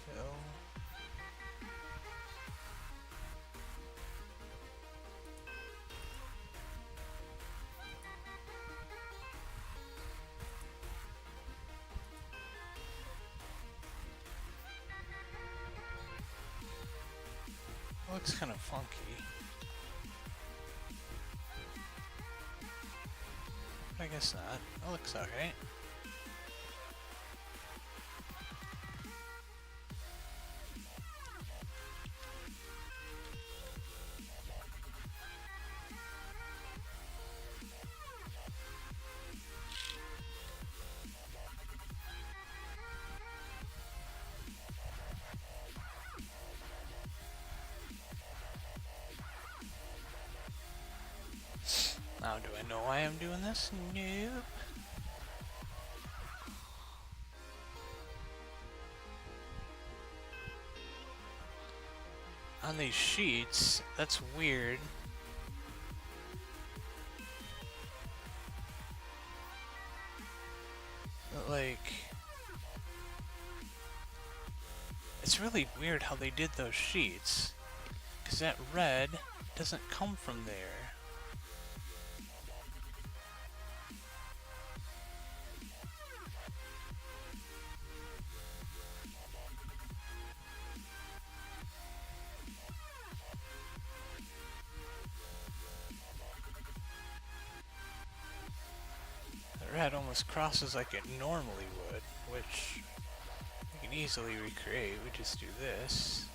Fill. Looks kind of funky. I guess not. It looks alright. Now, do I know why I'm doing this? Nope. On these sheets, that's weird. But, like, it's really weird how they did those sheets, because that red doesn't come from there. it almost crosses like it normally would, which we can easily recreate. We just do this.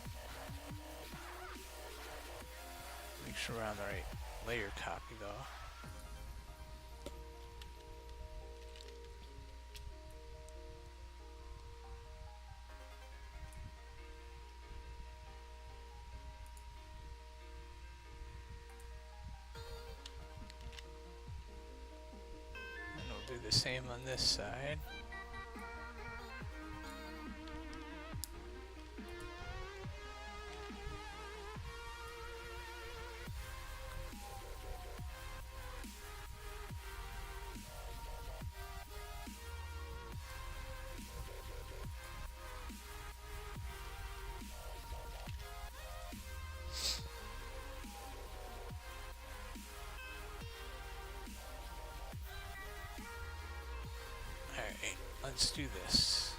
Make sure we're on the right layer copy though. And we'll do the same on this side. Alright, let's do this.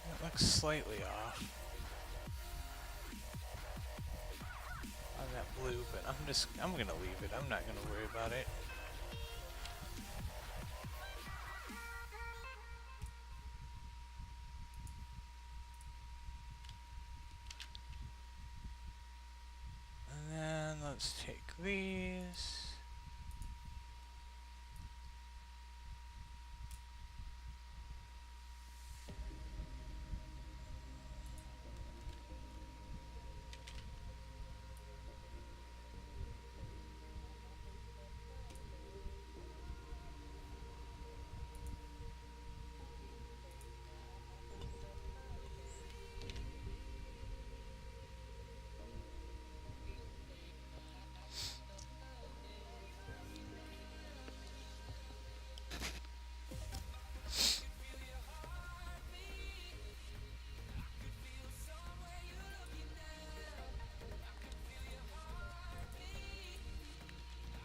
It looks slightly off on that blue, but I'm gonna leave it. I'm not gonna worry about it. And then let's take these.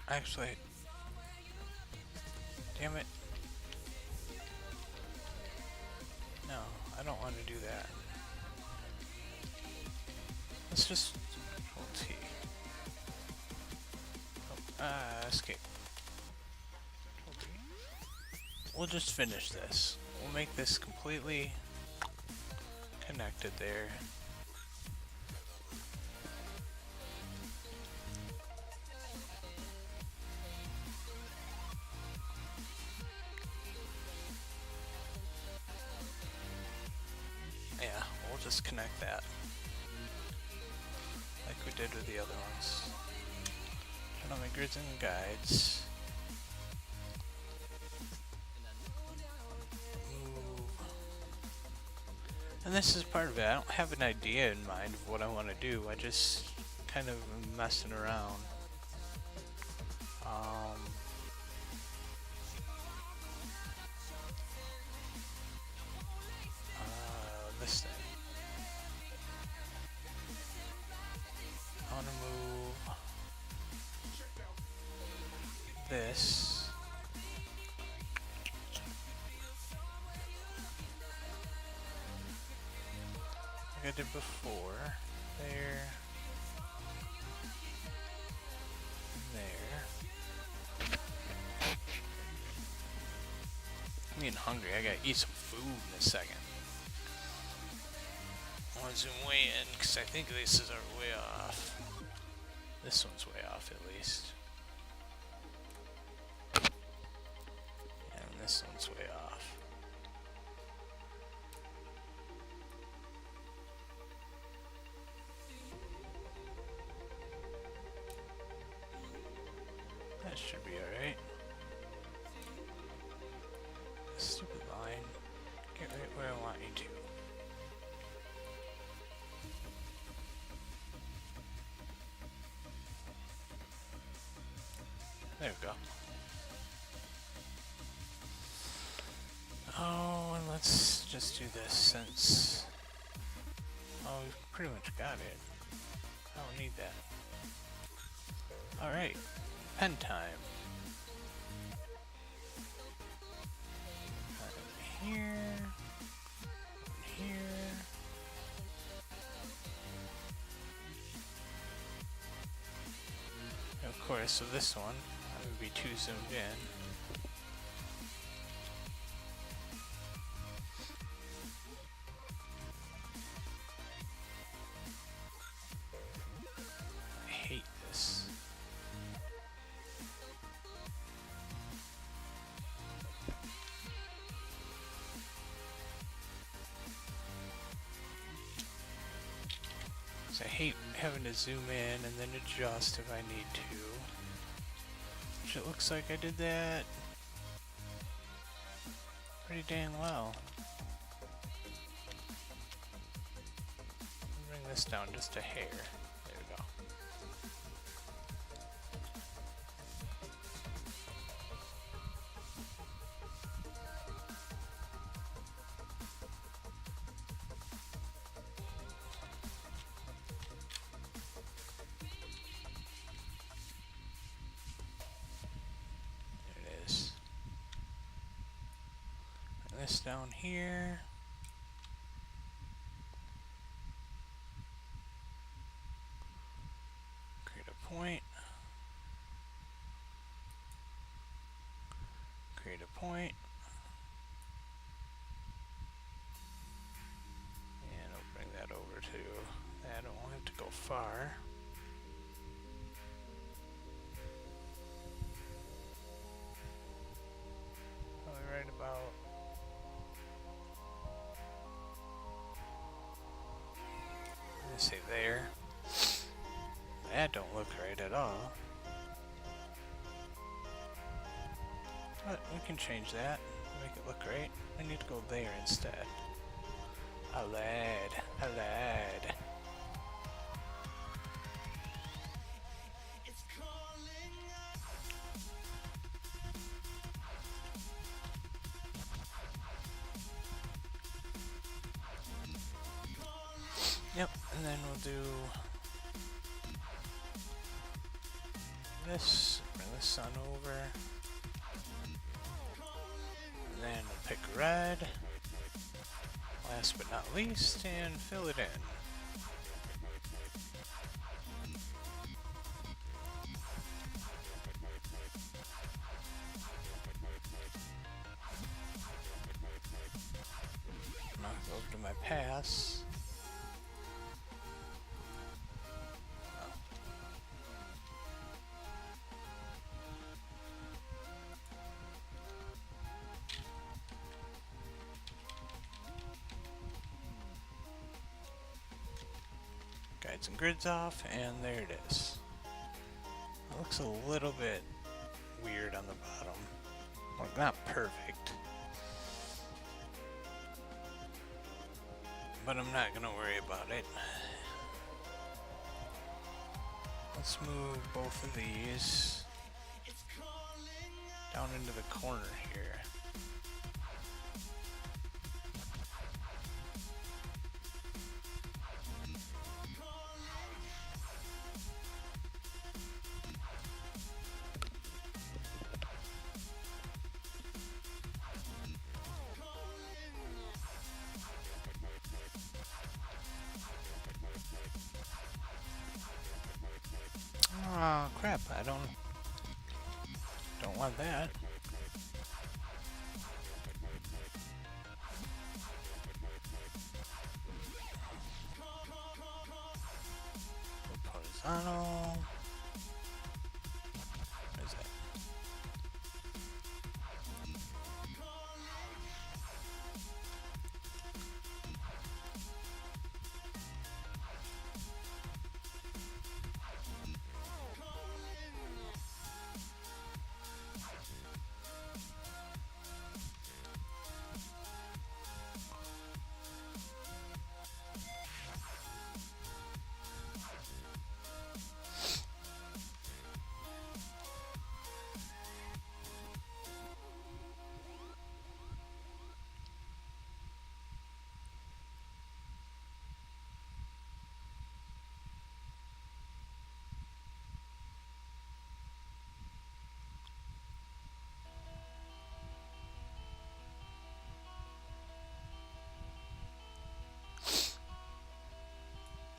Actually, damn it. No, I don't want to do that. Let's just Control T. Oh, escape. Control T. We'll just finish this. We'll make this completely connected there. Yeah, we'll just connect that like we did with the other ones. Turn on my grids and guides. Move. And this is part of it. I don't have an idea in mind of what I want to do. I just kind of am messing around. This thing. I want to move this. Like I did before. There. There. I'm getting hungry. I gotta eat some food in a second. I want to zoom way in because I think this is our way off. This one's way off at least. And this one's way off. That should be alright. Stupid line. Get right where I want you to. There we go. Oh, and let's just do this since... Oh, we've pretty much got it. I don't need that. Alright, pen time. Here, here. course, so this one, I would be too zoomed in. I hate this. I hate having to zoom in and then adjust if I need to. Which it looks like I did that pretty dang well. Bring this down just a hair. There we go. This down here. Create a point. Create a point. And I'll bring that over to that. I won't have to go far. Probably right about say there. That don't look right at all. But we can change that, make it look right. I need to go there instead. A lad, a lad. Yep, and then we'll do this, bring the sun over, and then we'll pick red, last but not least, and fill it in. I'll go over to my pass. Guide some grids off, and there it is. It looks a little bit weird on the bottom. Well, not perfect. But I'm not gonna worry about it. Let's move both of these down into the corner here. Oh crap, I don't want that. Horizontal. What is that?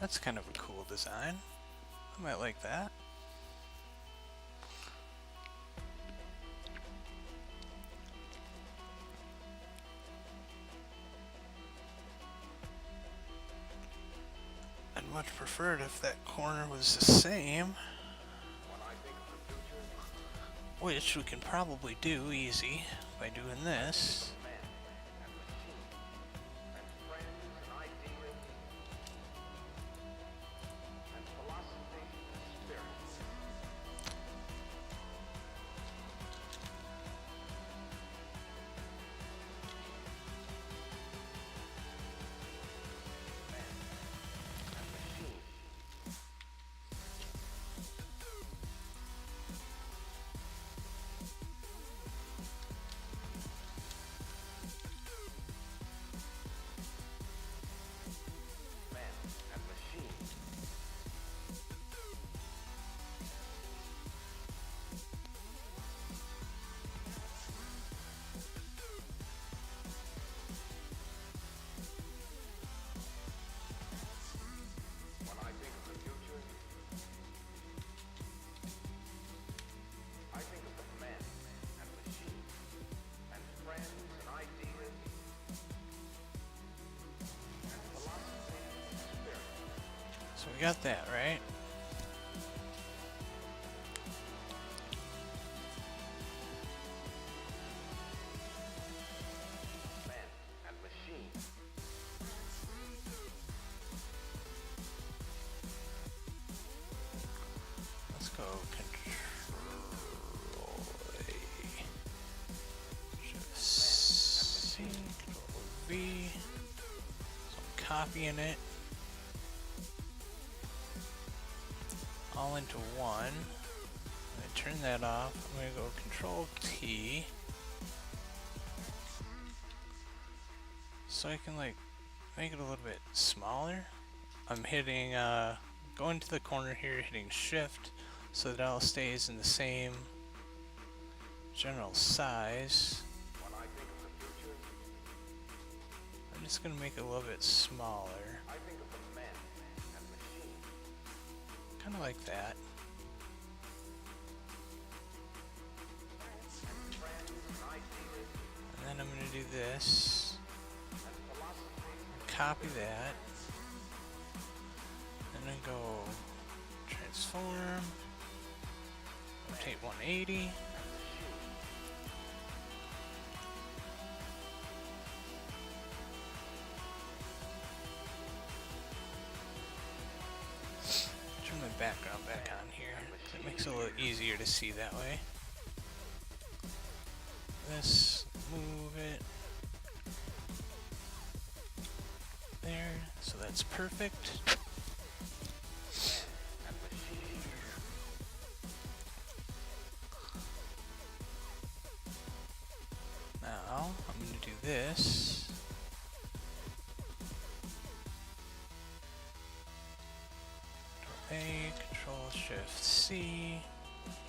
That's kind of a cool design. I might like that. much prefer it if that corner was the same. Which we can probably do easy by doing this. So we got that, right? Let's go Control A, Shift C, Control V. So I'm copying it all into one. I'm gonna turn that off. I'm gonna go Control T, so I can like make it a little bit smaller. I'm hitting going to the corner here, hitting Shift, so that it all stays in the same general size. I'm just gonna make it a little bit smaller. Kind of like that. And then I'm gonna do this. Copy that. And then go transform. Rotate 180. Turn my background back on here. It makes it a little easier to see that way. This, move it. There, so that's perfect. Now, I'm going to do this. Control A, Control Shift C,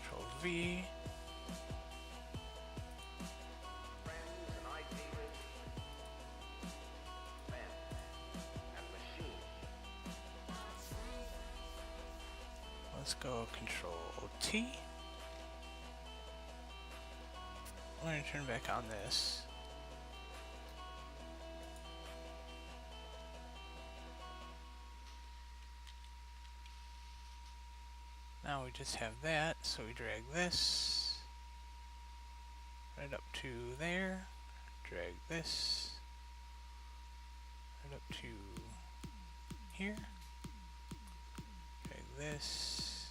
Control V. Let's go Control T. I'm going to turn back on this. Now we just have that, so we drag this right up to there, drag this right up to here, drag this,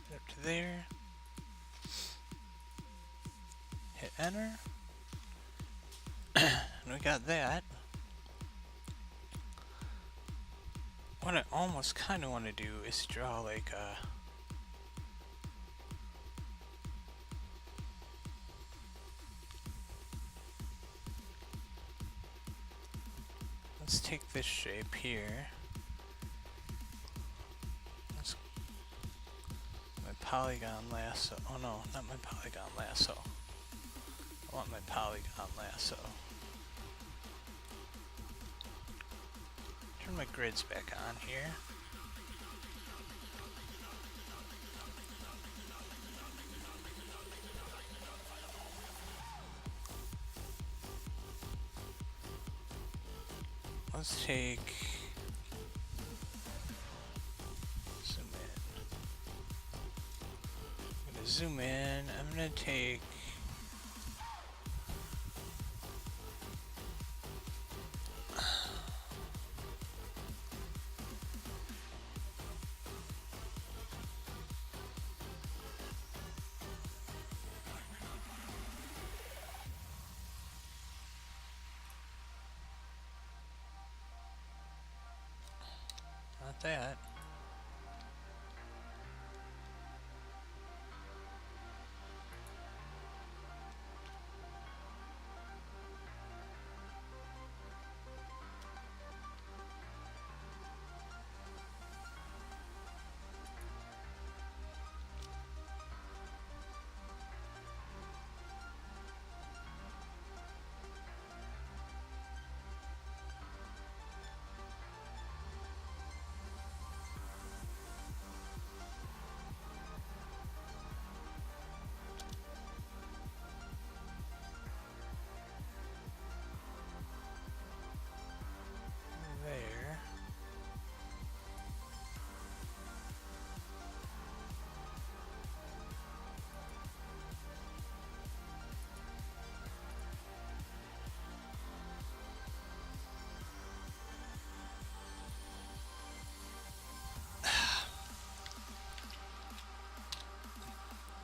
right up to there, hit enter, and we got that. What I almost kind of want to do is draw like a let's take this shape here. Let's my polygon lasso. Oh no, not my polygon lasso. I want my polygon lasso. Turn my grids back on here. take zoom in. I'm gonna zoom in. I'm gonna take not that. There.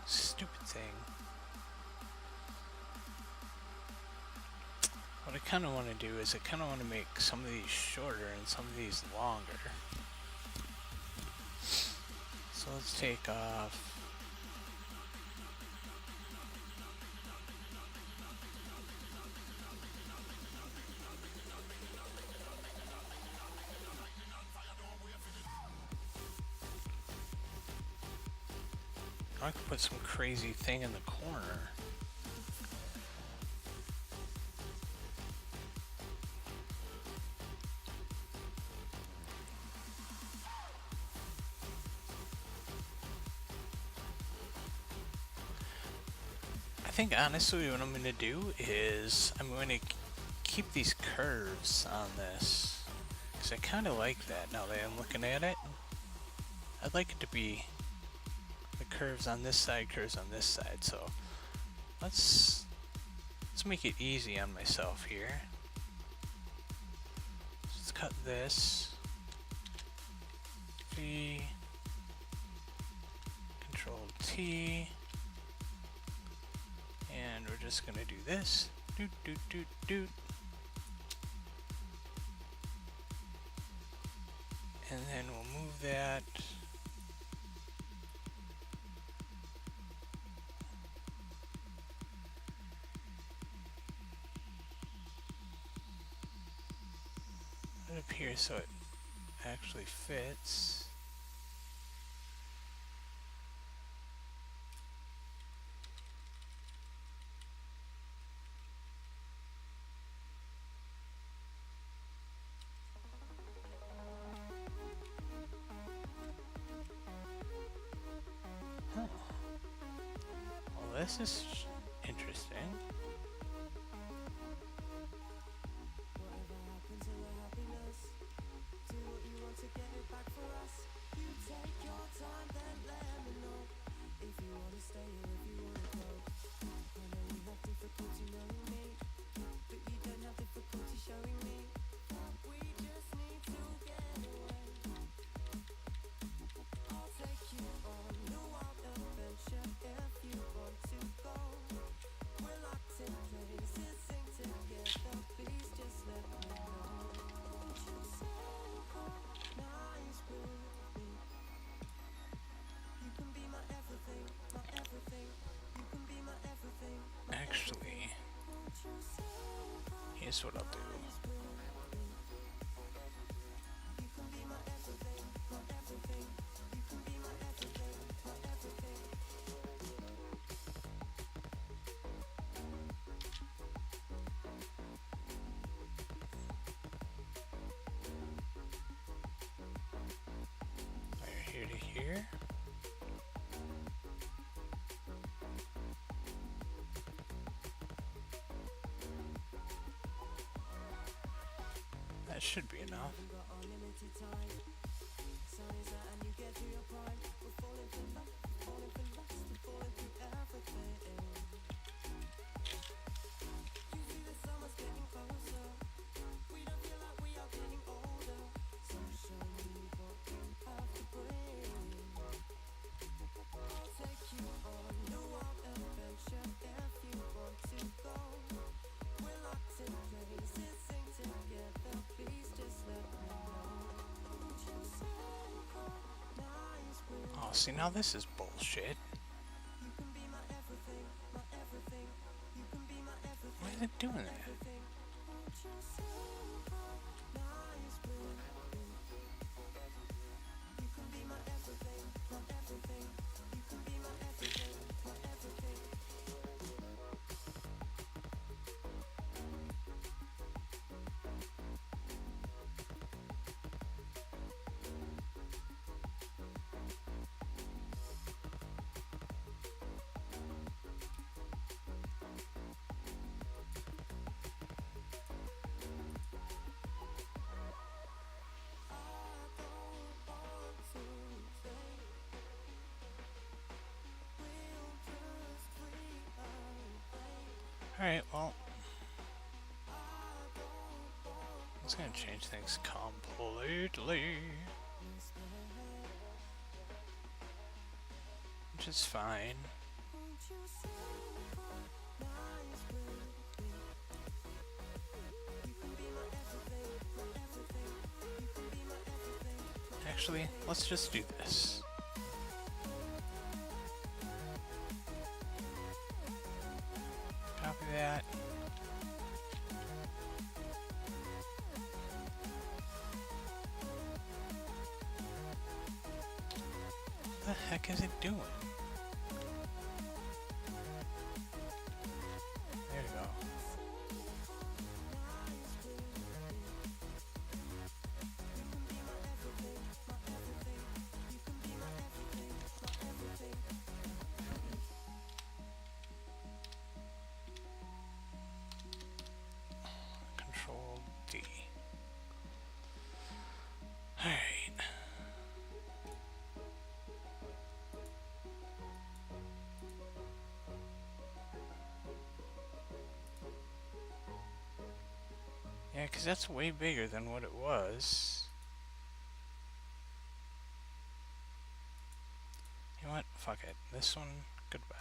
Stupid thing. What I kind of want to do is I kind of want to make some of these shorter and some of these longer. So let's take off. I could put some crazy thing in the corner. I think honestly what I'm going to do is I'm going to keep these curves on this because I kind of like that now that I'm looking at it. I'd like it to be the curves on this side, curves on this side, so let's make it easy on myself here. Let's cut this. V, Control T, and we're just gonna do this. Doot doot doot doot. And then we'll move that. Up here so it actually fits. Huh. Well, this is interesting. Actually, here's what I'll do. Here to here. That should be enough. Oh, see, now this is bullshit. Why is it doing that? Alright, well, it's gonna change things completely. Which is fine. Actually, let's just do this. Copy that. What the heck is it doing? There you go. Control D. Alright. Yeah, because that's way bigger than what it was. You know what? Fuck it. This one, goodbye.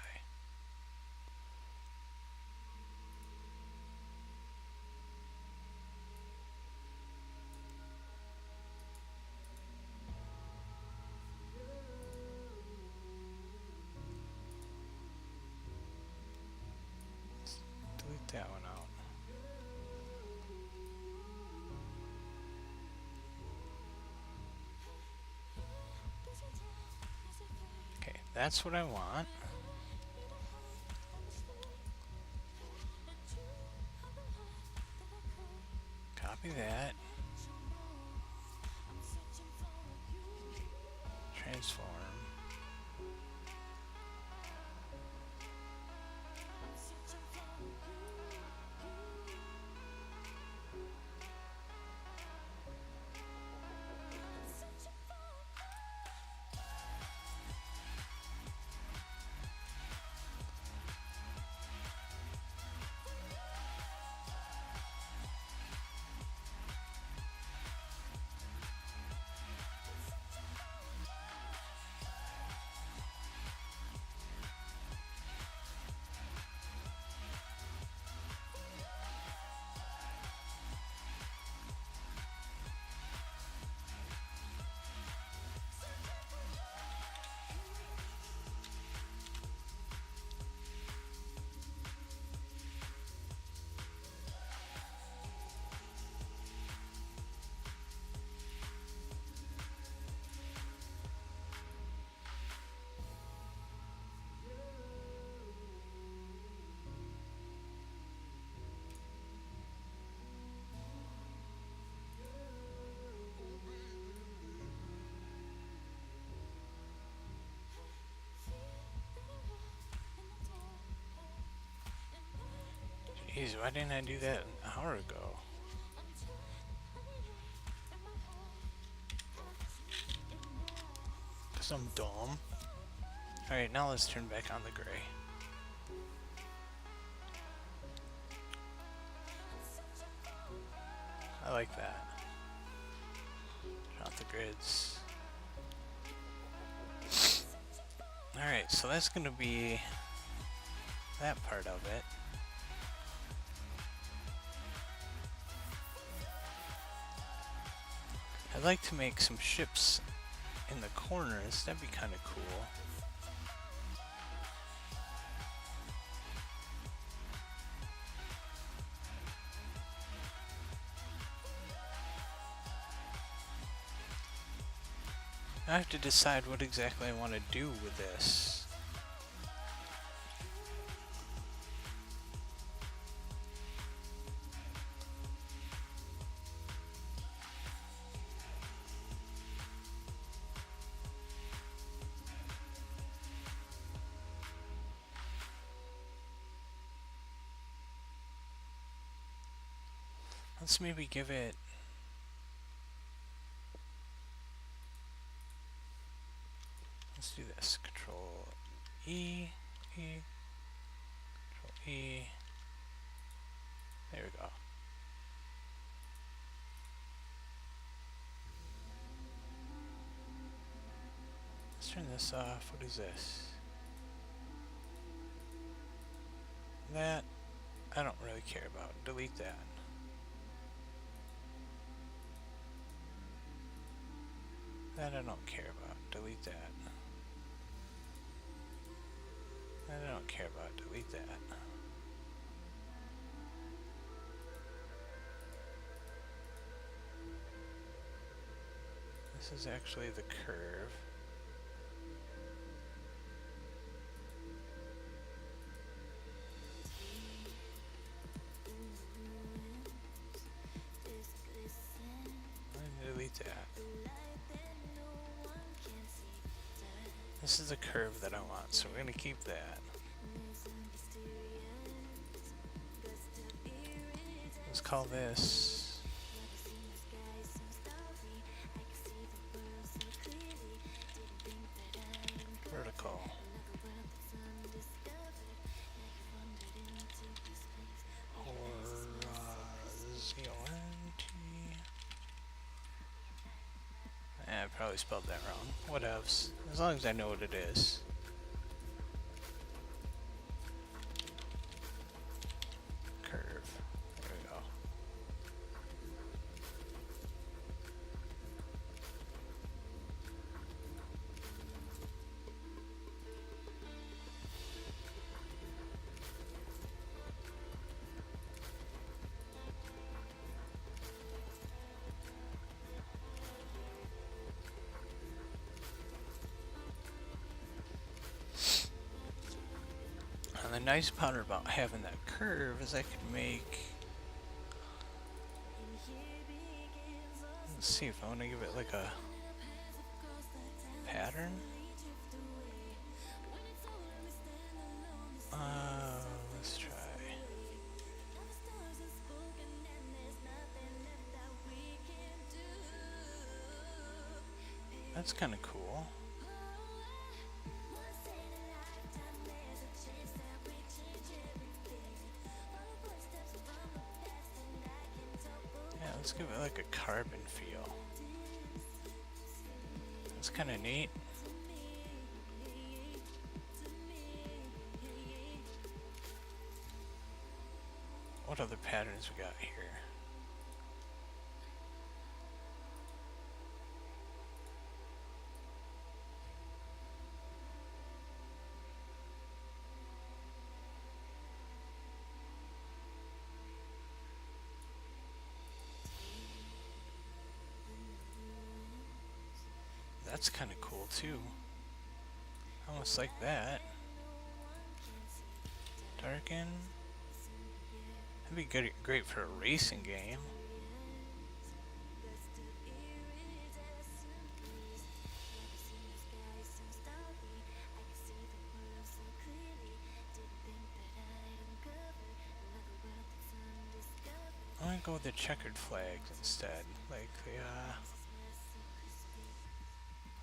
Let's delete that one out. Okay, that's what I want. Copy that. Transform. Jeez, why didn't I do that an hour ago? 'cause I'm dumb. Alright, now let's turn back on the gray. I like that. Turn off the grids. Alright, so that's gonna be that part of it. I'd like to make some ships in the corners. That'd be kind of cool. I have to decide what exactly I want to do with this. Let's maybe give it... Let's do this. Control E, Control E. There we go. Let's turn this off. What is this? That I don't really care about. Delete that. That I don't care about. Delete that. That I don't care about. Delete that. This is actually the curve. Delete that. This is the curve that I want, so we're going to keep that. Let's call this vertical. I probably spelled that wrong. Whatevs. As long as I know what it is. Curve. There we go. The nice part about having that curve is I can make... Let's see if I want to give it like a pattern. Let's try. That's kind of cool. Let's give it like a carbon feel. That's kind of neat. What other patterns we got here? That's kind of cool too. Almost like that. Darken. That'd be good, great for a racing game. I'm gonna go with the checkered flags instead. Like the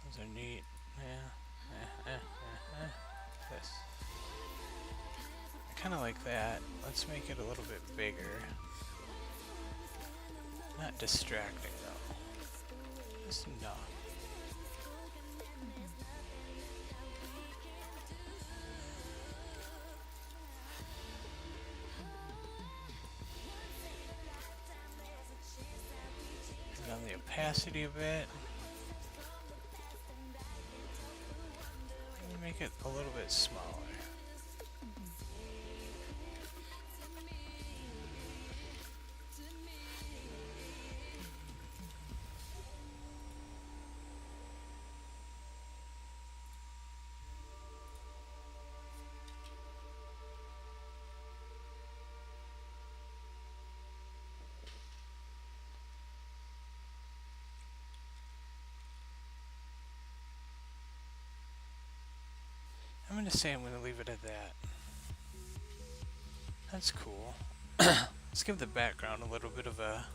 those are neat. Yeah. kind of like that. Let's make it a little bit bigger. Not distracting though. Just enough. Turn down the opacity a bit. And make it a little bit smaller. I'm gonna say I'm gonna leave it at that. That's cool. Let's give the background a little bit of a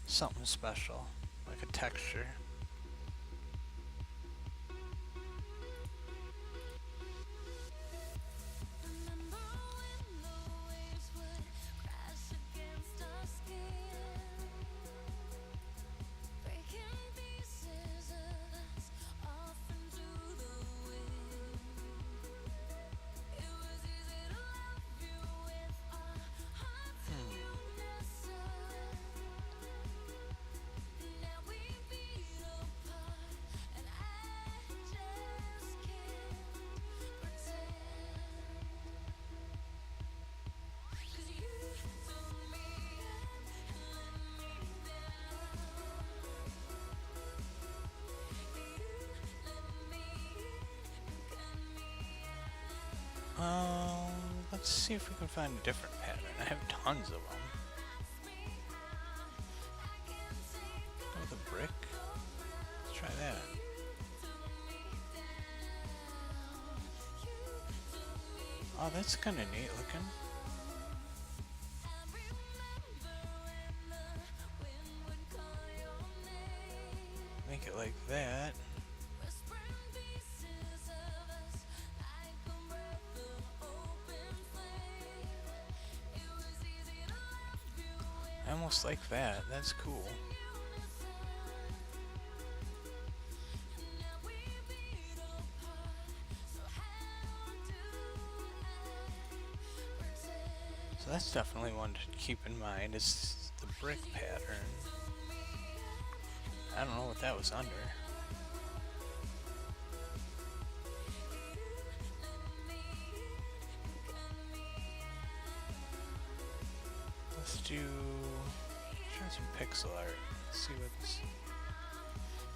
something special, like a texture. Let's see if we can find a different pattern. I have tons of them. Go with a brick. Let's try that. Oh, that's kind of neat looking. Make it like that. I almost like that. That's cool. So that's definitely one to keep in mind, is the brick pattern. I don't know what that was under. Let's do, try some pixel art. Let's see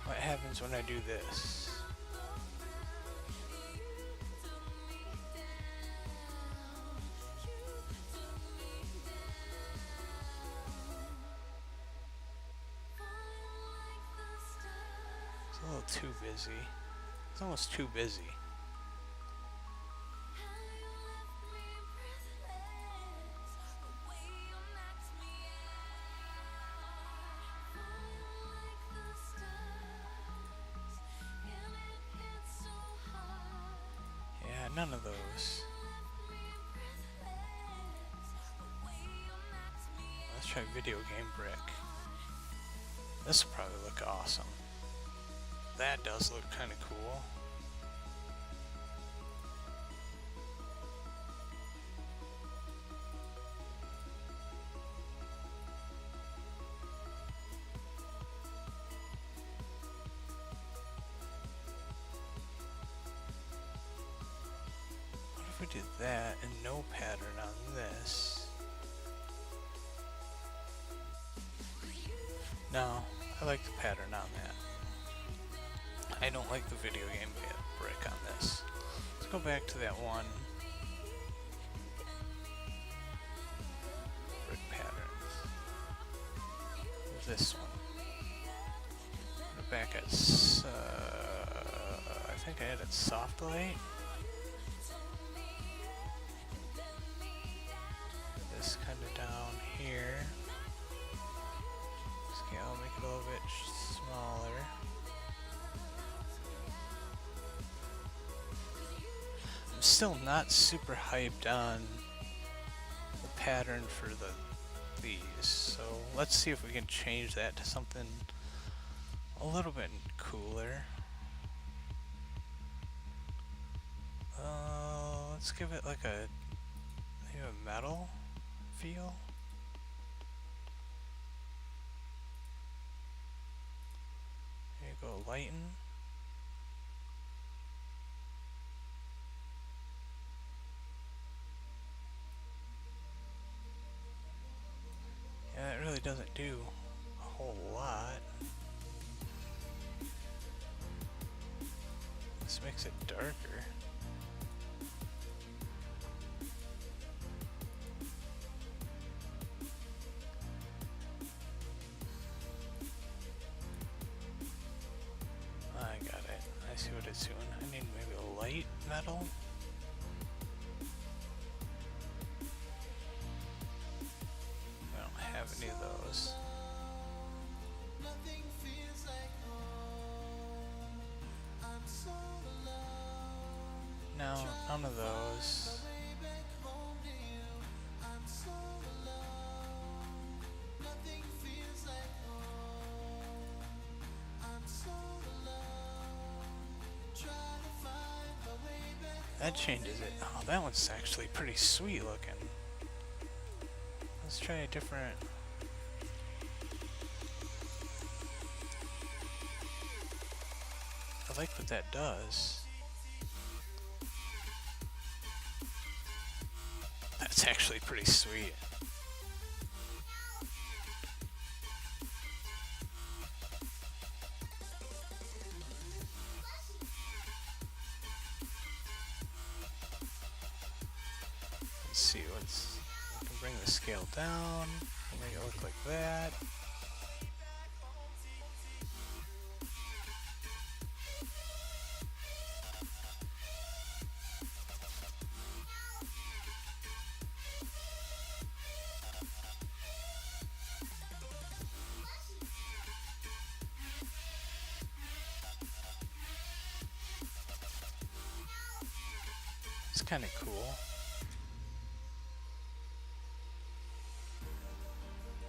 what happens when I do this. It's a little too busy. It's almost too busy. None of those. Let's try video game brick. This will probably look awesome. That does look kind of cool. We did that and no pattern on this. No, I like the pattern on that. I don't like the video game brick on this. Let's go back to that one brick pattern. This one. Put it back at I think I had it soft light. This kind of down here. Scale, make it a little bit smaller. still not super hyped on the pattern for these, so let's see if we can change that to something a little bit cooler. Let's give it like maybe a metal feel. There you go, lighten. Yeah, it really doesn't do a whole lot. This makes it darker. I got it. I see what it's doing. I need maybe a light metal. I don't have any of those. No, none of those. That changes it. Oh, that one's actually pretty sweet looking. Let's try a different... I like what that does. That's actually pretty sweet. Let's see what's... I can bring the scale down, make it look like that. It's kind of cool.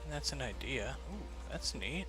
And that's an idea. Ooh, that's neat.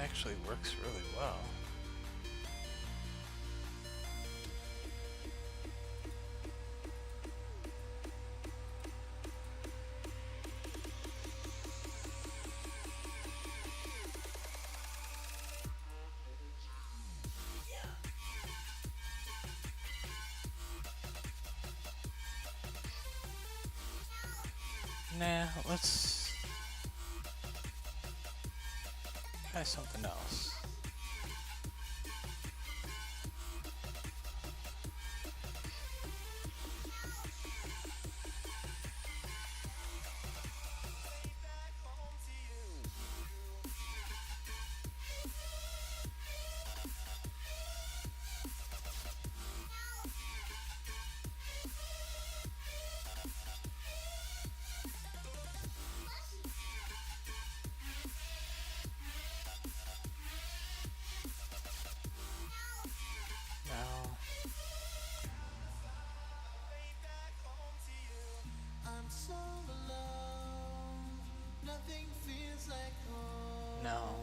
Actually works really well. Nah, let's try something else. No.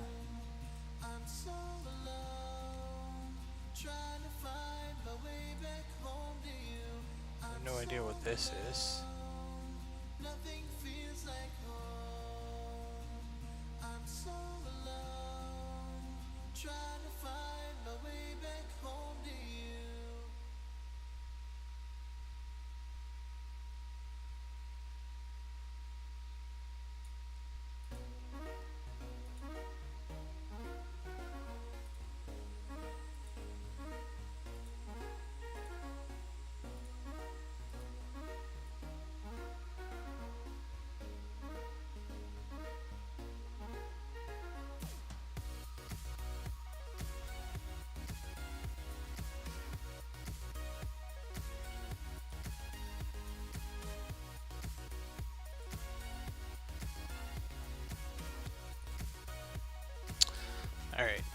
I have no idea what this is.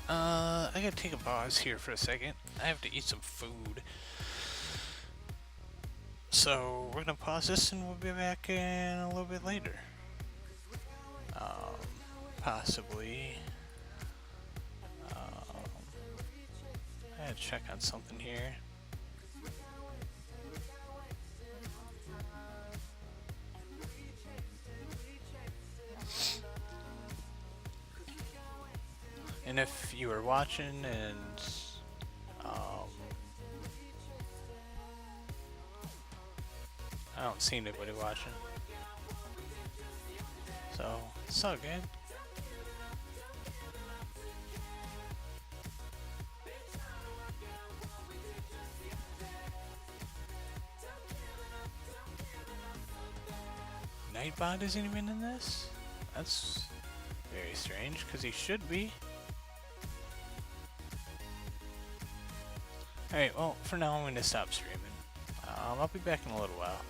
I gotta take a pause here for a second. I have to eat some food. So we're gonna pause this and we'll be back in a little bit later. Possibly. I gotta check on something here. And if you were watching and I don't see anybody watching, so it's all good. Nightbot isn't even in this? That's very strange, because he should be. Alright, well, for now I'm going to stop streaming. I'll be back in a little while.